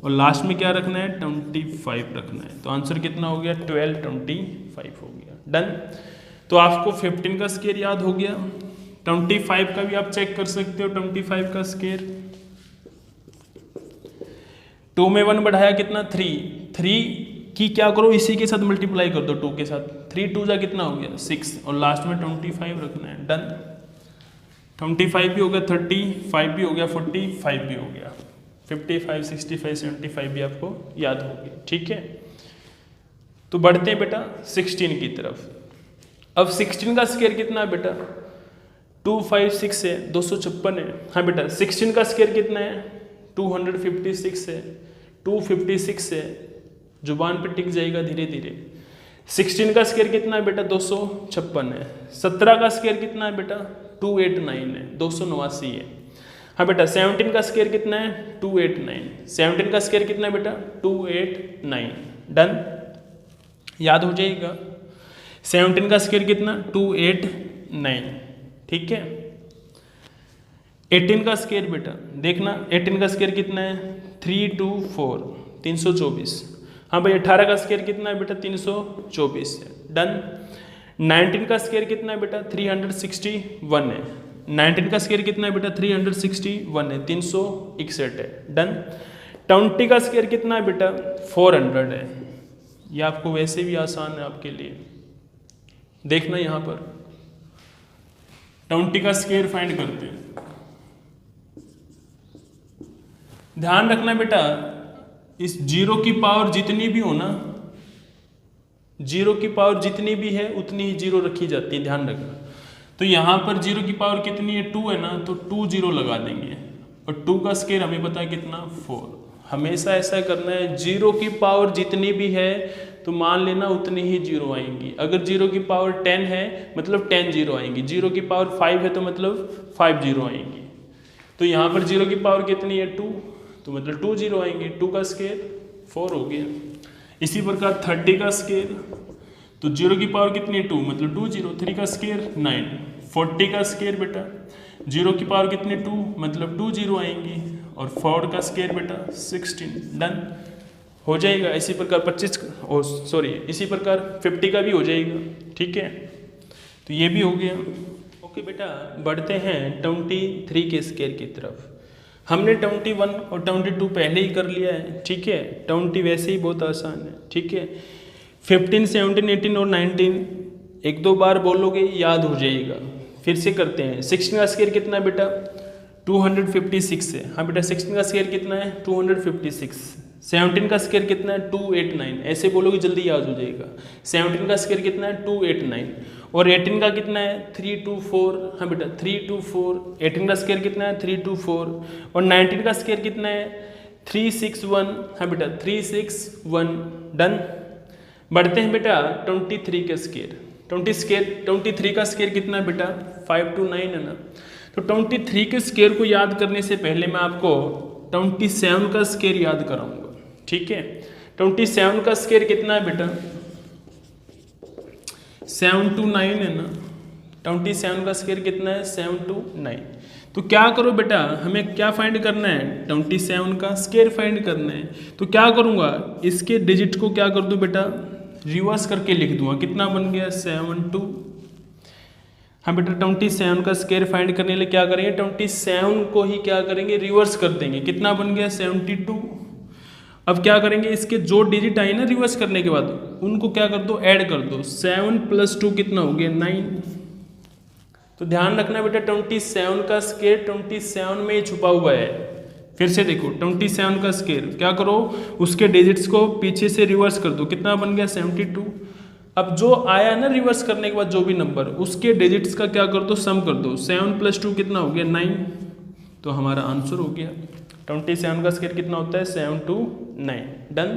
S1: और लास्ट में क्या रखना है 25 रखना है, तो आंसर कितना हो गया 12 25 हो गया, डन। तो आपको 15 का स्क्वायर याद हो गया, 25 का भी आप चेक कर सकते हो, 25 का स्क्वायर। 2 में 1 बढ़ाया कितना 3, 3 की क्या करो इसी के साथ मल्टीप्लाई कर दो 2 के साथ, 3 2 जा कितना हो गया 6, और लास्ट में 25 रखना है, डन। 25 भी हो गया, 35 भी हो गया, 45 भी हो गया, 55 65 75 भी आपको याद हो गया, ठीक है। तो बढ़ते हैं बेटा 16 की तरफ। अब 16 का स्क्वायर कितना है बेटा 256 है, 256 है, हाँ बेटा। 16 का स्क्वायर कितना है 256 है, 256 है, जुबान पे टिक जाएगा धीरे धीरे। 16 का स्क्वायर कितना है बेटा 256 है। 17 का स्क्वायर कितना है बेटा 289 है, 289 है, हाँ बेटा। 17 का स्क्वायर कितना है 289, 17 का स्क्वायर कितना है बेटा 289, डन, याद हो जाएगा। 17 का स्क्वायर कितना 289, ठीक है। 18 का स्क्वायर बेटा देखना, 18 का स्क्वायर कितना है 324 324, हाँ भाई। 18 का स्क्वायर कितना है बेटा 324 है, डन। 19 का स्क्वायर कितना है बेटा 361 है, 19 का स्क्वायर कितना है बेटा 361 है, 361 है, डन। 20 का स्क्वायर कितना है बेटा 400 है, ये आपको वैसे भी आसान है आपके लिए, देखना यहाँ पर 20 का स्क्वायर फाइंड करते हैं। ध्यान रखना बेटा इस जीरो की पावर जितनी भी हो ना, जीरो की पावर जितनी भी है उतनी ही जीरो रखी जाती है, ध्यान रखना। तो यहाँ पर जीरो की पावर कितनी है 2 है ना, तो 2 जीरो लगा देंगे, और 2 का स्क्वायर हमें पता है कितना 4। हमेशा ऐसा करना है, जीरो की पावर जितनी भी है तो मान लेना उतनी ही जीरो आएंगी। अगर जीरो की पावर 10 है मतलब 10 जीरो आएंगी, जीरो की पावर 5 है तो मतलब 5 जीरो आएंगी। तो यहाँ पर जीरो की पावर कितनी है 2, तो मतलब 2 जीरो आएंगे, 2 का स्क्वायर 4 हो गया। इसी प्रकार 30 का स्क्वायर, तो जीरो की पावर कितनी है 2 मतलब 2 जीरो, 3 का स्क्वायर 9। 40 का स्क्वायर बेटा जीरो की पावर कितनी 2 मतलब 2 जीरो आएंगी, और 4 का स्क्वायर बेटा 16, डन हो जाएगा। इसी प्रकार 25 इसी प्रकार 50 का भी हो जाएगा, ठीक है। तो ये भी हो गया, ओके बेटा। बढ़ते हैं 23 के स्क्वायर की तरफ। हमने 21 और 22 पहले ही कर लिया है, ठीक है। 20 वैसे ही बहुत आसान है, ठीक है। 15 17 18 और 19 एक दो बार बोलोगे याद हो जाएगा। फिर से करते हैं। 16 का स्क्वायर कितना है बेटा 256 है, हाँ बेटा। 16 का स्क्वायर कितना है 256। 17 का स्क्वायर कितना है 289, ऐसे बोलोगे जल्दी याद हो जाएगा। 17 का स्क्वायर कितना है 289, और 18 का कितना है 324, हाँ बेटा 324। 18 का स्क्वायर कितना है 324, और 19 का स्क्वायर कितना है 361, हाँ बेटा 361, डन। बढ़ते हैं बेटा 23 का स्केयर। 23 का स्केयर कितना है बेटा 529 है ना। तो 23 के स्केयर को याद करने से पहले मैं आपको 27 का स्केयर याद कराऊंगा, ठीक है। 27 का स्केयर कितना है बेटा 729 है ना। 27 का स्केयर कितना है 729। तो क्या करो बेटा, हमें क्या फाइंड करना है 27 का स्केयर फाइंड करना है। तो क्या करूँगा, इसके डिजिट को क्या कर दूँ बेटा रिवर्स करके लिख दूंगा। कितना बन गया 72। हाँ बेटा 27 का स्केयर फाइंड करने के लिए क्या करेंगे 27 को ही क्या करेंगे रिवर्स कर देंगे। कितना बन गया 72। अब क्या करेंगे, इसके जो डिजिट आए ना रिवर्स करने के बाद उनको क्या कर दो ऐड कर दो। 7 + 2 कितना हो गया 9। तो ध्यान रखना बेटा 27 का स्केयर 27 में ही छुपा हुआ है। फिर से देखो 27 का स्केयर क्या करो, उसके डिजिट्स को पीछे से रिवर्स कर दो। कितना बन गया 72। अब जो आया ना रिवर्स करने के बाद जो भी नंबर उसके डिजिट्स का क्या कर दो सम कर दो। 7 + 2 कितना हो गया 9। तो हमारा आंसर हो गया 27 का स्केयर कितना होता है 729, डन।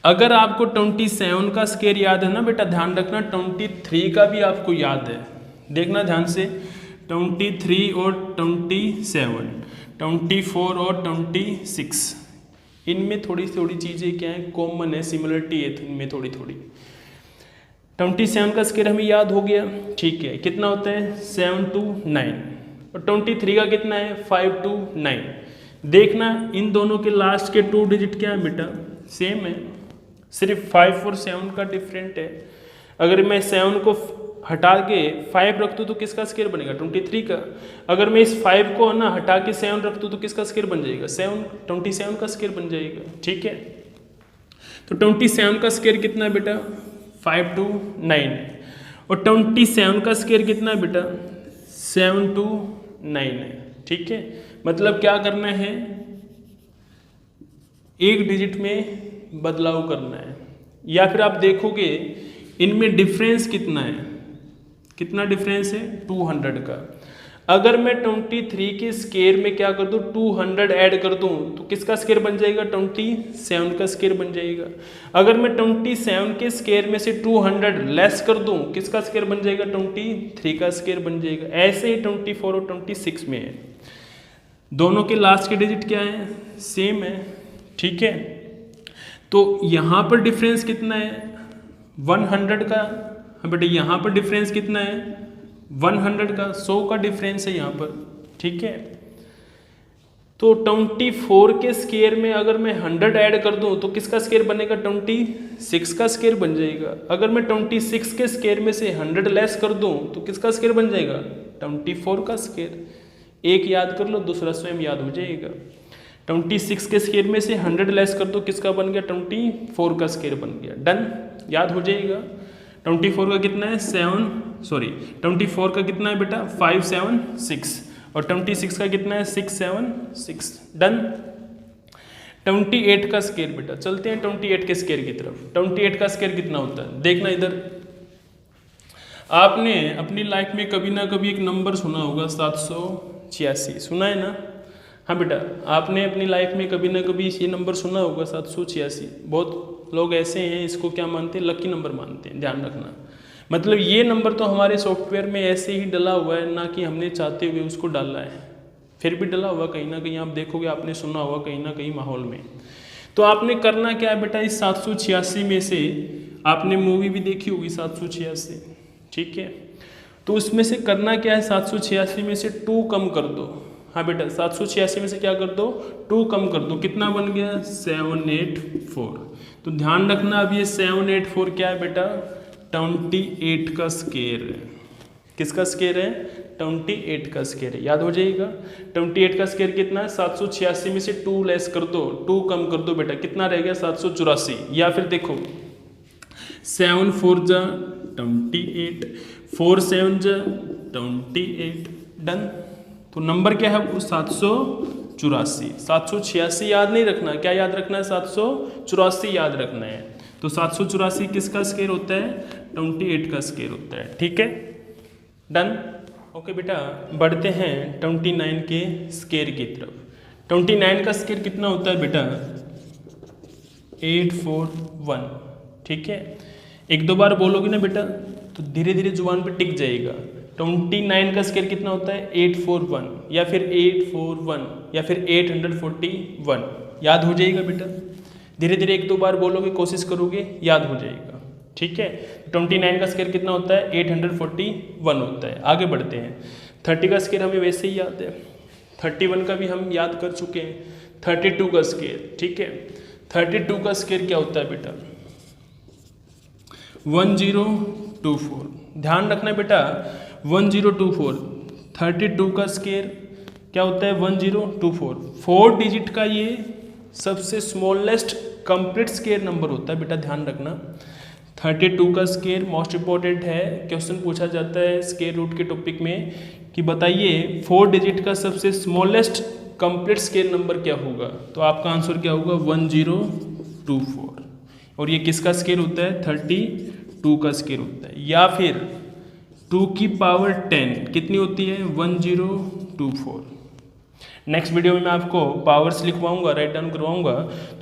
S1: अगर आपको 27 का स्केयर याद है ना बेटा, ध्यान रखना 23 का भी आपको याद है। देखना ध्यान से 23 और 27, 24 और 26, इनमें थोड़ी थोड़ी चीज़ें क्या है कॉमन है, सिमिलरिटी है इनमें थोड़ी थोड़ी। 27 का स्केयर हमें याद हो गया, ठीक है। कितना होता है 729 और 23 का कितना है 529। देखना इन दोनों के लास्ट के 2 डिजिट क्या है बेटा सेम है, सिर्फ 5 और 7 का डिफरेंट है। अगर मैं 7 को हटा के 5 रख दूँ तो किसका स्केयर बनेगा 23 का। अगर मैं इस 5 को ना हटा के 7 रख दूँ तो किसका स्केयर बन जाएगा 27 का स्केयर बन जाएगा, ठीक है। तो 27 का स्केयर कितना है बेटा 529 है और 27 का स्केयर कितना है बेटा 729 है, ठीक है। मतलब क्या करना है, एक डिजिट में बदलाव करना है। या फिर आप देखोगे इनमें डिफरेंस कितना है, कितना डिफरेंस है 200 का। अगर मैं 23 के स्केयर में क्या कर दूं 200 ऐड कर दूं तो किसका स्केयर बन जाएगा 27 का स्केयर बन जाएगा। अगर मैं 27 के स्केयर में से 200 लेस कर दूं किसका स्केयर बन जाएगा 23 का स्केयर बन जाएगा। ऐसे ही 24 और 26 में है, दोनों के लास्ट के डिजिट क्या है सेम है, ठीक है। तो यहाँ पर डिफरेंस कितना है 100 का। हाँ बेटा यहाँ पर डिफरेंस कितना है 100 का, 100 का डिफरेंस है यहाँ पर, ठीक है। तो 24 के स्केयर में अगर मैं 100 ऐड कर दूं तो किसका स्केयर बनेगा 26 का स्केयर बन जाएगा। अगर मैं 26 के स्केयर में से 100 लेस कर दूं तो किसका स्केयर बन जाएगा 24 का स्केयर। एक याद कर लो दूसरा स्वयं याद हो जाएगा। 26 के स्केयर में से 100 लेस कर दो किसका बन गया 24 का स्केयर बन गया, डन, याद हो जाएगा। 24 का कितना है 24 का कितना है बेटा 576 और 26 का कितना है 676, डन। 28 का स्केयर बेटा, चलते हैं 28 के स्केयर की तरफ। 28 का स्केयर कितना होता है देखना इधर। आपने अपनी लाइफ में कभी ना कभी एक नंबर सुना होगा 786, सुना है ना। हाँ बेटा आपने अपनी लाइफ में कभी ना कभी ये नंबर सुना होगा 786। बहुत लोग ऐसे हैं इसको क्या मानते हैं लकी नंबर मानते हैं, ध्यान रखना। मतलब ये नंबर तो हमारे सॉफ्टवेयर में ऐसे ही डला हुआ है, ना कि हमने चाहते हुए उसको डाला है, फिर भी डला हुआ कहीं ना कहीं आप देखोगे, आपने सुना होगा कहीं ना कहीं माहौल में। तो आपने करना क्या है बेटा, इस 786 में से आपने मूवी भी देखी होगी 786, ठीक है। तो उसमें से करना क्या है 786 में से 2 कम कर दो। हाँ बेटा 786 में से क्या कर दो 2 कम कर दो, कितना बन गया 784। तो ध्यान रखना अब ये 784 क्या है बेटा 28 का स्केयर है। किसका स्केयर है 28 का स्केयर है, याद हो जाएगा। 28 का स्केयर कितना है 786 में से 2 लेस कर दो, 2 कम कर दो बेटा, कितना रह गया 784। या फिर देखो 7 4 जा 28, 4 7 जा 28, डन। तो नंबर क्या है वो 784। 786 याद नहीं रखना, क्या याद रखना है 784 याद रखना है। तो 784 किसका स्केयर होता है 28 का स्केयर होता है, ठीक है, डन। ओके बेटा बढ़ते हैं 29 के स्केयर की तरफ। 29 का स्क्वायर कितना होता है बेटा 841। ठीक है, एक दो बार बोलोगे ना बेटा तो धीरे धीरे जुबान पे टिक जाएगा। 29 का स्क्वायर कितना होता है 841 या फिर 841 या फिर 841, याद हो जाएगा बेटा। धीरे धीरे एक दो बार बोलोगे, कोशिश करोगे, याद हो जाएगा। ठीक है, 29 का स्क्वायर कितना होता है 841 होता है। आगे बढ़ते हैं। 30 का स्क्वायर हमें वैसे ही याद है, 31 का भी हम याद कर चुके हैं। 32 का स्क्वायर, ठीक है, 32 का स्क्वायर क्या होता है बेटा 1024। ध्यान रखना बेटा 1024। 32 का स्क्वायर क्या होता है 1024। 4 डिजिट का ये सबसे स्मॉलेस्ट कंप्लीट स्क्वायर नंबर होता है बेटा, ध्यान रखना। 32 का स्क्वायर मोस्ट इंपॉर्टेंट है, क्वेश्चन पूछा जाता है स्क्वायर रूट के टॉपिक में कि बताइए 4 डिजिट का सबसे स्मॉलेस्ट कंप्लीट स्क्वायर नंबर क्या होगा, तो आपका आंसर क्या होगा 1024। और ये किसका स्क्वायर होता है 32 का स्क्वायर होता है। या फिर 2 की पावर 10 कितनी होती है 1024। नेक्स्ट वीडियो में मैं आपको पावर्स लिखवाऊंगा, राइट डाउन करवाऊंगा,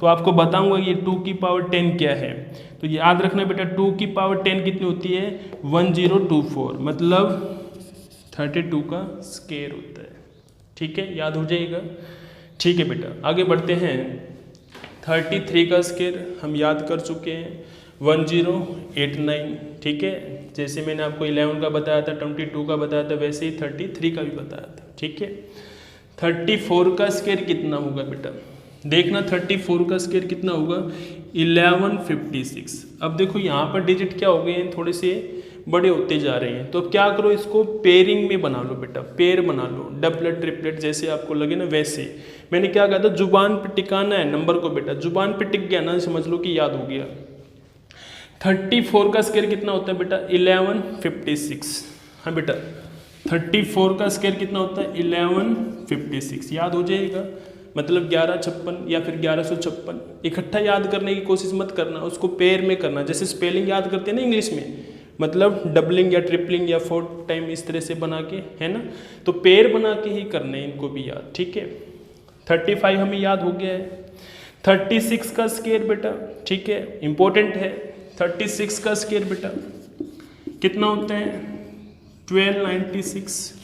S1: तो आपको बताऊंगा ये 2 की पावर 10 क्या है। तो याद रखना बेटा 2 की पावर 10 कितनी होती है 1024, मतलब 32 का स्क्वायर होता है। ठीक है, याद हो जाएगा। ठीक है बेटा, आगे बढ़ते हैं। 33 का स्क्वायर हम याद कर चुके हैं 1089। ठीक है, जैसे मैंने आपको 11 का बताया था, 22 का बताया था, वैसे ही 33 का भी बताया था। ठीक है, 34 का स्क्वायर कितना होगा बेटा, देखना 34 का स्क्वायर कितना होगा 1156। अब देखो यहाँ पर डिजिट क्या हो गए हैं, थोड़े से बड़े होते जा रहे हैं, तो क्या करो इसको पेयरिंग में बना लो बेटा, पेयर बना लो, डबलेट ट्रिपलेट जैसे आपको लगे ना वैसे। मैंने क्या कहा था जुबान पे टिकाना है नंबर को बेटा, जुबान पे टिक गया ना समझ लो कि याद हो गया। 34 का स्क्वायर कितना होता है बेटा 1156। हाँ बेटा 34 का स्क्वायर कितना होता है 1156, याद हो जाएगा। मतलब 1156 या फिर 1156। इकट्ठा याद करने की कोशिश मत करना, उसको पेयर में करना। जैसे स्पेलिंग याद करते हैं ना इंग्लिश में, मतलब डबलिंग या ट्रिपलिंग या 4 टाइम इस तरह से बना के, है ना, तो पेयर बना के ही करना है इनको भी याद। ठीक है, 35 हमें याद हो गया है। 36 का स्क्वायर बेटा, ठीक है, इंपॉर्टेंट है। 36 का स्क्वायर बेटा कितना होता है 1296।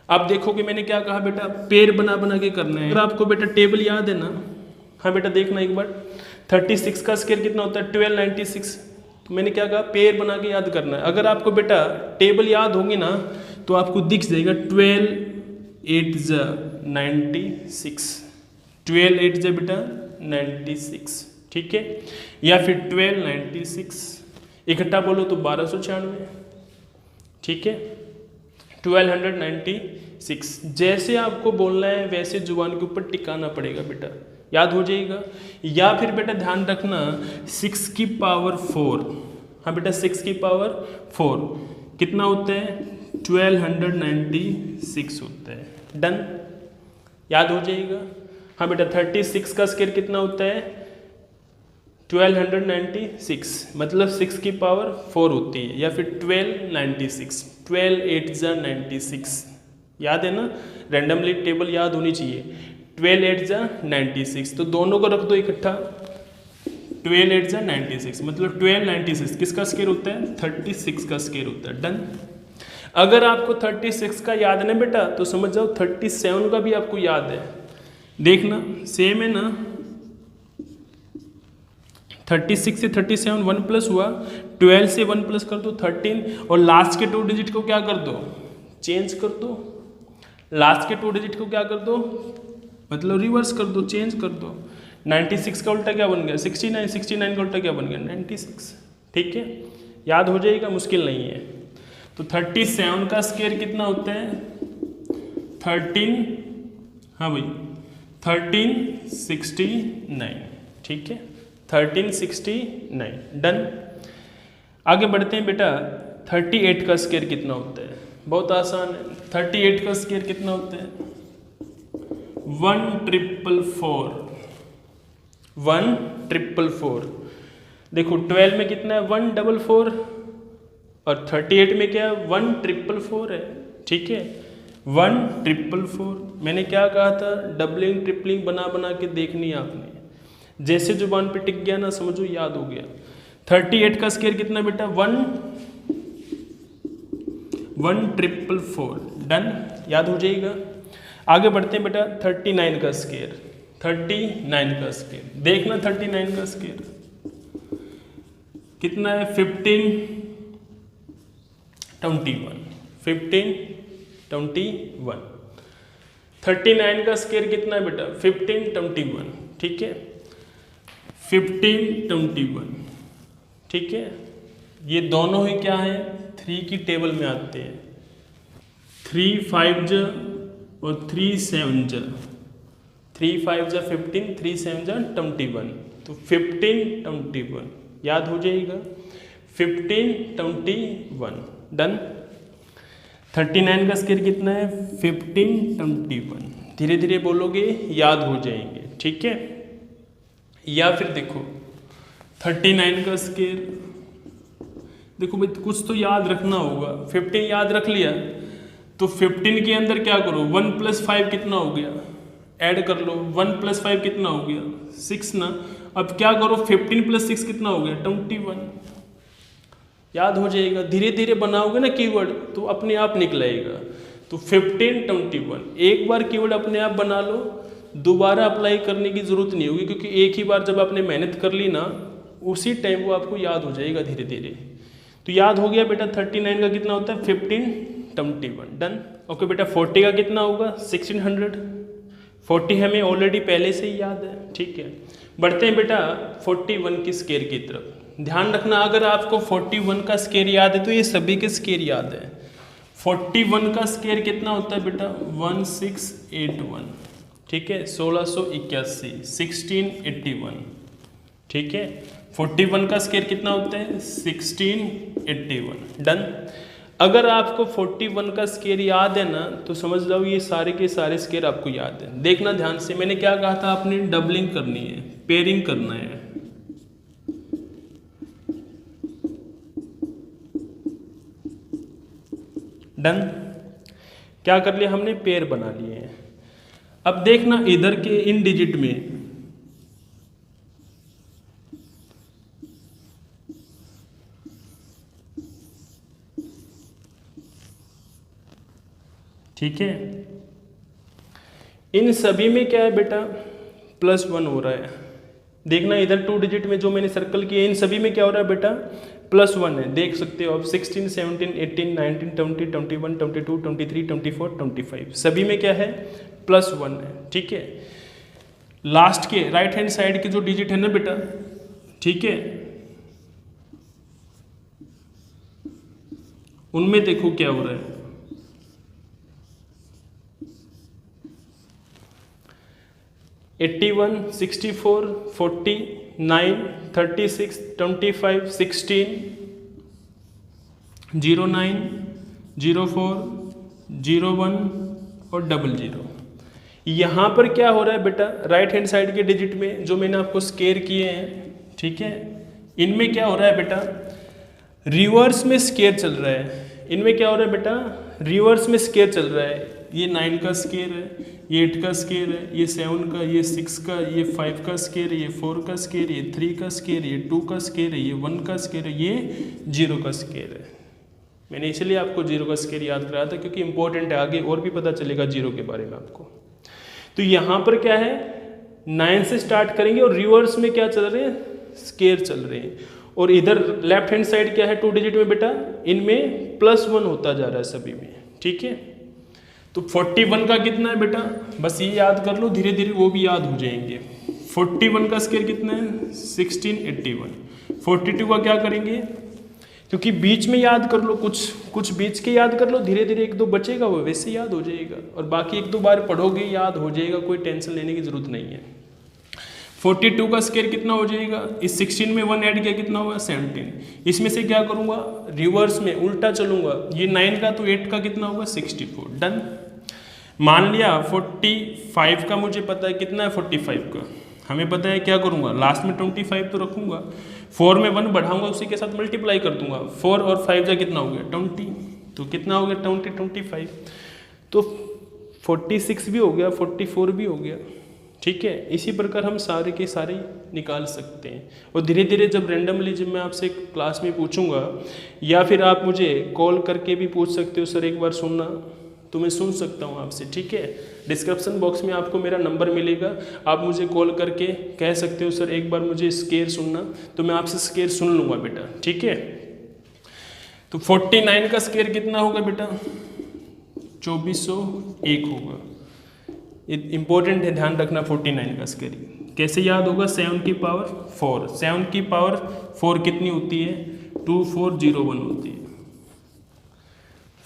S1: अब देखोगे मैंने क्या कहा बेटा पेयर बना बना के करना है। अगर आपको बेटा टेबल याद है ना, हाँ बेटा देखना एक बार, 36 का स्क्वायर कितना होता है 1296। तो मैंने क्या कहा पेयर बना के याद करना है। अगर आपको बेटा टेबल याद होगी ना तो आपको दिख जाएगा 12 8 96, 12 8 बेटा 96। ठीक है, या फिर 1296 इकट्ठा बोलो तो 1296। ठीक है, 1296 जैसे आपको बोलना है वैसे जुबान के ऊपर टिकाना पड़ेगा बेटा, याद हो जाएगा। या फिर बेटा ध्यान रखना 6 की पावर 4, हाँ बेटा 6 की पावर 4 कितना होता है 1296 होता है। डन, याद हो जाएगा। हाँ बेटा 36 का स्क्वायर कितना होता है 1296, मतलब 6 की पावर 4 होती है, या फिर 1296, 12 8 96, याद है ना, रैंडमली टेबल याद होनी चाहिए। 12 8 96, तो दोनों को रख दो इकट्ठा, 12 8 96, मतलब 1296 किसका स्क्वायर होता है 36 का स्क्वायर होता है। डन। अगर आपको 36 का याद है ना बेटा तो समझ जाओ 37 का भी आपको याद है। देखना सेम है ना, 36 से 37 1 प्लस हुआ, 12 से 1 प्लस कर दो 13, और लास्ट के 2 डिजिट को क्या कर दो चेंज कर दो। लास्ट के 2 डिजिट को क्या कर दो मतलब रिवर्स कर दो, चेंज कर दो। 96 का उल्टा क्या बन गया 69, 69 का उल्टा क्या बन गया 96। ठीक है, याद हो जाएगा, मुश्किल नहीं है। तो 37 का स्क्वायर कितना होता है 13, हाँ भाई 1369। ठीक है, 1369। डन। आगे बढ़ते हैं बेटा 38 का स्क्वायर कितना होता है, बहुत आसान है। 38 का स्क्वायर कितना होता है 1444, 1444। देखो 12 में कितना है 144 और 38 में क्या है 1444 है। ठीक है, 1444 मैंने क्या कहा था, डबलिंग ट्रिपलिंग बना बना के देखनी है आपने, जैसे जुबान पे टिक गया ना समझो याद हो गया। 38 का स्क्वायर कितना बेटा, 1,444, डन, याद हो जाएगा। आगे बढ़ते हैं बेटा, 39 का स्क्वायर, 39 का स्क्वायर देखना, 39 का स्क्वायर कितना है, 1521, 1521। 39 का स्क्वायर कितना है बेटा, 1521, ठीक है, 1521, ठीक है। ये दोनों ही क्या है, 3 की टेबल में आते हैं, 3 5 जा और 3 7 जा, 3 5 जा 15, 3 7 जा 21, तो 1521 याद हो जाएगा, 1521, डन। 39 का स्क्वायर कितना है, 1521, धीरे धीरे बोलोगे याद हो जाएंगे, ठीक है। या फिर देखो 39 का स्क्वायर, देखो भाई कुछ तो याद रखना होगा, 15 याद रख लिया तो 15 के अंदर क्या करो, 1 + 5 कितना हो गया, ऐड कर लो, 1 + 5 कितना हो गया, 6 ना। अब क्या करो, 15 + 6 कितना हो गया, 21, याद हो जाएगा। धीरे धीरे बनाओगे ना कीवर्ड तो अपने आप निकलेगा। तो 1521 एक बार कीवर्ड अपने आप बना लो, दोबारा अप्लाई करने की जरूरत नहीं होगी, क्योंकि एक ही बार जब आपने मेहनत कर ली ना उसी टाइम वो आपको याद हो जाएगा धीरे धीरे। तो याद हो गया बेटा, 39 का कितना होता है, 1521, डन। ओके बेटा, 40 का कितना होगा, 1600, 40 हमें ऑलरेडी पहले से ही याद है, ठीक है। बढ़ते हैं बेटा 41 की स्क्वायर की तरफ। ध्यान रखना, अगर आपको 41 का स्क्वायर याद है तो ये सभी के स्क्वायर याद है। 41 का स्क्वायर कितना होता है बेटा, 1681, ठीक है, 1681, 1681, ठीक है। 41 का स्क्वायर कितना होता है, 1681, डन। अगर आपको 41 का स्क्वायर याद है ना तो समझ जाओ ये सारे के सारे स्क्वायर आपको याद है। देखना ध्यान से, मैंने क्या कहा था, आपने डबलिंग करनी है, पेयरिंग करना है, डन। क्या कर लिया हमने, पेयर बना लिए हैं। अब देखना इधर के इन डिजिट में ठीक है, इन सभी में क्या है बेटा, +1 हो रहा है। देखना इधर 2 डिजिट में जो मैंने सर्कल किए इन सभी में क्या हो रहा है बेटा, +1 है। देख सकते हो आप 16, 17, 18, 19, 20, 21, 22, 23, 24, 25 सभी में क्या है, +1 है, ठीक है। लास्ट के राइट हैंड साइड के जो डिजिट है ना बेटा, ठीक है, उनमें देखो क्या हो रहा है, 81, 64, 49, 36, 25, 16, 09, 04, 01 और 00। यहाँ पर क्या हो रहा है बेटा, राइट हैंड साइड के डिजिट में जो मैंने आपको स्क्वायर किए हैं, ठीक है, इनमें क्या हो रहा है बेटा, रिवर्स में स्क्वायर चल रहा है। इनमें क्या हो रहा है बेटा, रिवर्स में स्क्वायर चल रहा है। ये 9 का स्क्वायर है, ये 8 का स्क्वायर है, ये 7 का, ये 6 का, ये 5 का स्क्वायर है, ये 4 का स्क्वायर, ये 3 का स्क्वायर, ये 2 का स्क्वायर है, ये 1 का स्क्वायर है, ये 0 का स्क्वायर है। मैंने इसलिए आपको 0 का स्क्वायर याद कराया था क्योंकि इंपॉर्टेंट है, आगे और भी पता चलेगा 0 के बारे में आपको। तो यहाँ पर क्या है, 9 से स्टार्ट करेंगे और रिवर्स में क्या चल रहे हैं, स्क्वायर चल रहे हैं। और इधर लेफ्ट हैंड साइड क्या है, 2 डिजिट में बेटा, इनमें +1 होता जा रहा है सभी में, ठीक है। तो 41 का कितना है बेटा, बस ये याद कर लो, धीरे धीरे वो भी याद हो जाएंगे। 41 का स्क्वायर कितना है, 1681। 42 का क्या करेंगे, क्योंकि बीच में याद कर लो, कुछ बीच के याद कर लो, धीरे धीरे 1-2 बचेगा वो वैसे याद हो जाएगा, और बाकी 1-2 बार पढ़ोगे याद हो जाएगा, कोई टेंशन लेने की जरूरत नहीं है। 42 का स्क्वायर कितना हो जाएगा, इस 16 में 1 ऐड किया कितना होगा, 17। इसमें से क्या करूंगा, रिवर्स में उल्टा चलूंगा, ये 9 का तो 8 का कितना होगा, 64, डन। मान लिया 45 का मुझे पता है कितना है, 45 का हमें पता है, क्या करूंगा, लास्ट में 25 तो रखूंगा, 4 में 1 बढ़ाऊंगा, उसी के साथ मल्टीप्लाई कर दूंगा, 4 और 5 का कितना हो गया, 20, तो कितना हो गया 20, 25। तो 46 भी हो गया, 44 भी हो गया, ठीक है। इसी प्रकार हम सारे के सारे निकाल सकते हैं। और धीरे धीरे जब रैंडमली जब मैं आपसे क्लास में पूछूंगा, या फिर आप मुझे कॉल करके भी पूछ सकते हो, सर एक बार सुनना, तो मैं सुन सकता हूँ आपसे, ठीक है। डिस्क्रिप्शन बॉक्स में आपको मेरा नंबर मिलेगा, आप मुझे कॉल करके कह सकते हो सर एक बार मुझे स्केयर सुनना, तो मैं आपसे स्केयर सुन लूँगा बेटा, ठीक है। तो 49 का स्केयर कितना होगा बेटा? 2401 होगा। इंपॉर्टेंट है, ध्यान रखना 49 का स्केयर कैसे याद होगा? 7 की पावर 4, 7 की पावर 4 कितनी होती है? 2401 होती है।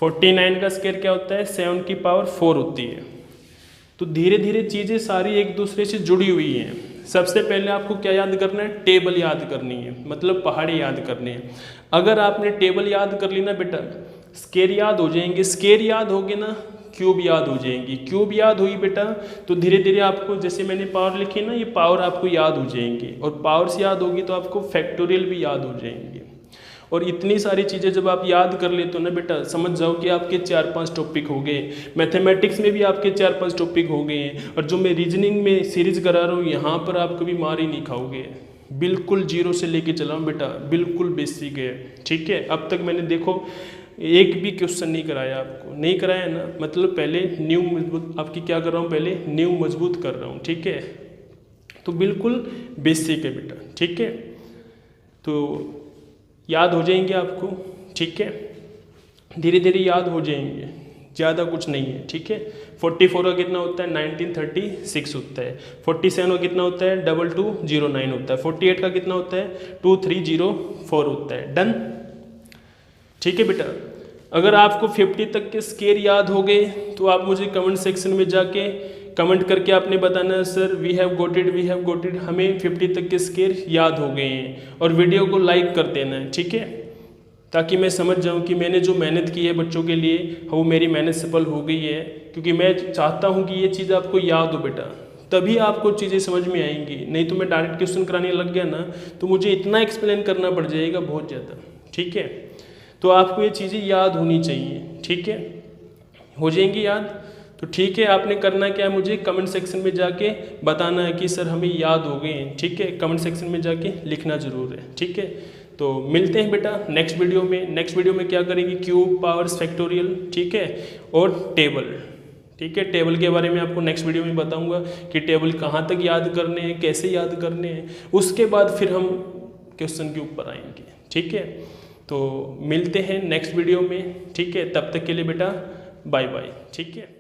S1: 49 का स्केयर क्या होता है? 7 की पावर 4 होती है। तो धीरे धीरे चीज़ें सारी एक दूसरे से जुड़ी हुई हैं। सबसे पहले आपको क्या याद करना है? टेबल याद करनी है, मतलब पहाड़े याद करने हैं। अगर आपने टेबल याद कर ली ना बेटा, स्केयर याद हो जाएंगे, स्केयर याद होगे ना, क्यूब याद हो जाएंगी, क्यूब याद हुई बेटा, तो धीरे धीरे आपको, जैसे मैंने पावर लिखी ना, ये पावर आपको याद हो जाएंगे, और पावर से याद होगी तो आपको फैक्टोरियल भी याद हो जाएंगे। और इतनी सारी चीज़ें जब आप याद कर लेते हो ना बेटा, समझ जाओ कि आपके 4-5 टॉपिक हो गए। मैथमेटिक्स में भी आपके 4-5 टॉपिक हो गए हैं, और जो मैं रीजनिंग में सीरीज करा रहा हूँ, यहाँ पर आप कभी मार ही नहीं खाओगे। बिल्कुल जीरो से लेके चला हूँ बेटा, बिल्कुल बेसिक है, ठीक है। अब तक मैंने देखो एक भी क्वेश्चन नहीं कराया आपको, नहीं कराया ना, मतलब पहले नींव मजबूत आपकी क्या कर रहा हूँ, पहले नींव मजबूत कर रहा हूँ, ठीक है। तो बिल्कुल बेसिक है बेटा, ठीक है। तो याद हो जाएंगे आपको, ठीक है, धीरे धीरे याद हो जाएंगे, ज़्यादा कुछ नहीं है, ठीक है। 44 का कितना होता है? 1936 होता है। 47 का कितना होता है? 2209 होता है। 48 का कितना होता है? 2304 होता है। डन, ठीक है बेटा। अगर आपको 50 तक के स्केयर याद हो गए तो आप मुझे कमेंट सेक्शन में जाके कमेंट करके आपने बताना है sir we have got it, हमें 50 तक के स्केयर याद हो गए हैं, और वीडियो को लाइक कर देना है, ठीक है, ताकि मैं समझ जाऊं कि मैंने जो मेहनत की है बच्चों के लिए वो मेरी मेहनत सफल हो गई है। क्योंकि मैं चाहता हूं कि ये चीज़ आपको याद हो बेटा, तभी आपको चीज़ें समझ में आएंगी। नहीं तो मैं डायरेक्ट क्वेश्चन कराने लग गया ना, तो मुझे इतना एक्सप्लेन करना पड़ जाएगा बहुत ज़्यादा, ठीक है। तो आपको ये चीज़ें याद होनी चाहिए, ठीक है, हो जाएंगी याद, तो ठीक है। आपने करना क्या है, मुझे कमेंट सेक्शन में जाके बताना है कि सर हमें याद हो गए हैं, ठीक है। कमेंट सेक्शन में जाके लिखना ज़रूर है, ठीक है। तो मिलते हैं बेटा नेक्स्ट वीडियो में। नेक्स्ट वीडियो में क्या करेंगे? क्यूब, पावर्स, फैक्टोरियल, ठीक है, और टेबल, ठीक है। टेबल के बारे में आपको नेक्स्ट वीडियो में बताऊंगा कि टेबल कहाँ तक याद करने हैं, कैसे याद करने हैं। उसके बाद फिर हम क्वेश्चन के ऊपर आएंगे, ठीक है। तो मिलते हैं नेक्स्ट वीडियो में, ठीक है। तब तक के लिए बेटा बाय बाय, ठीक है।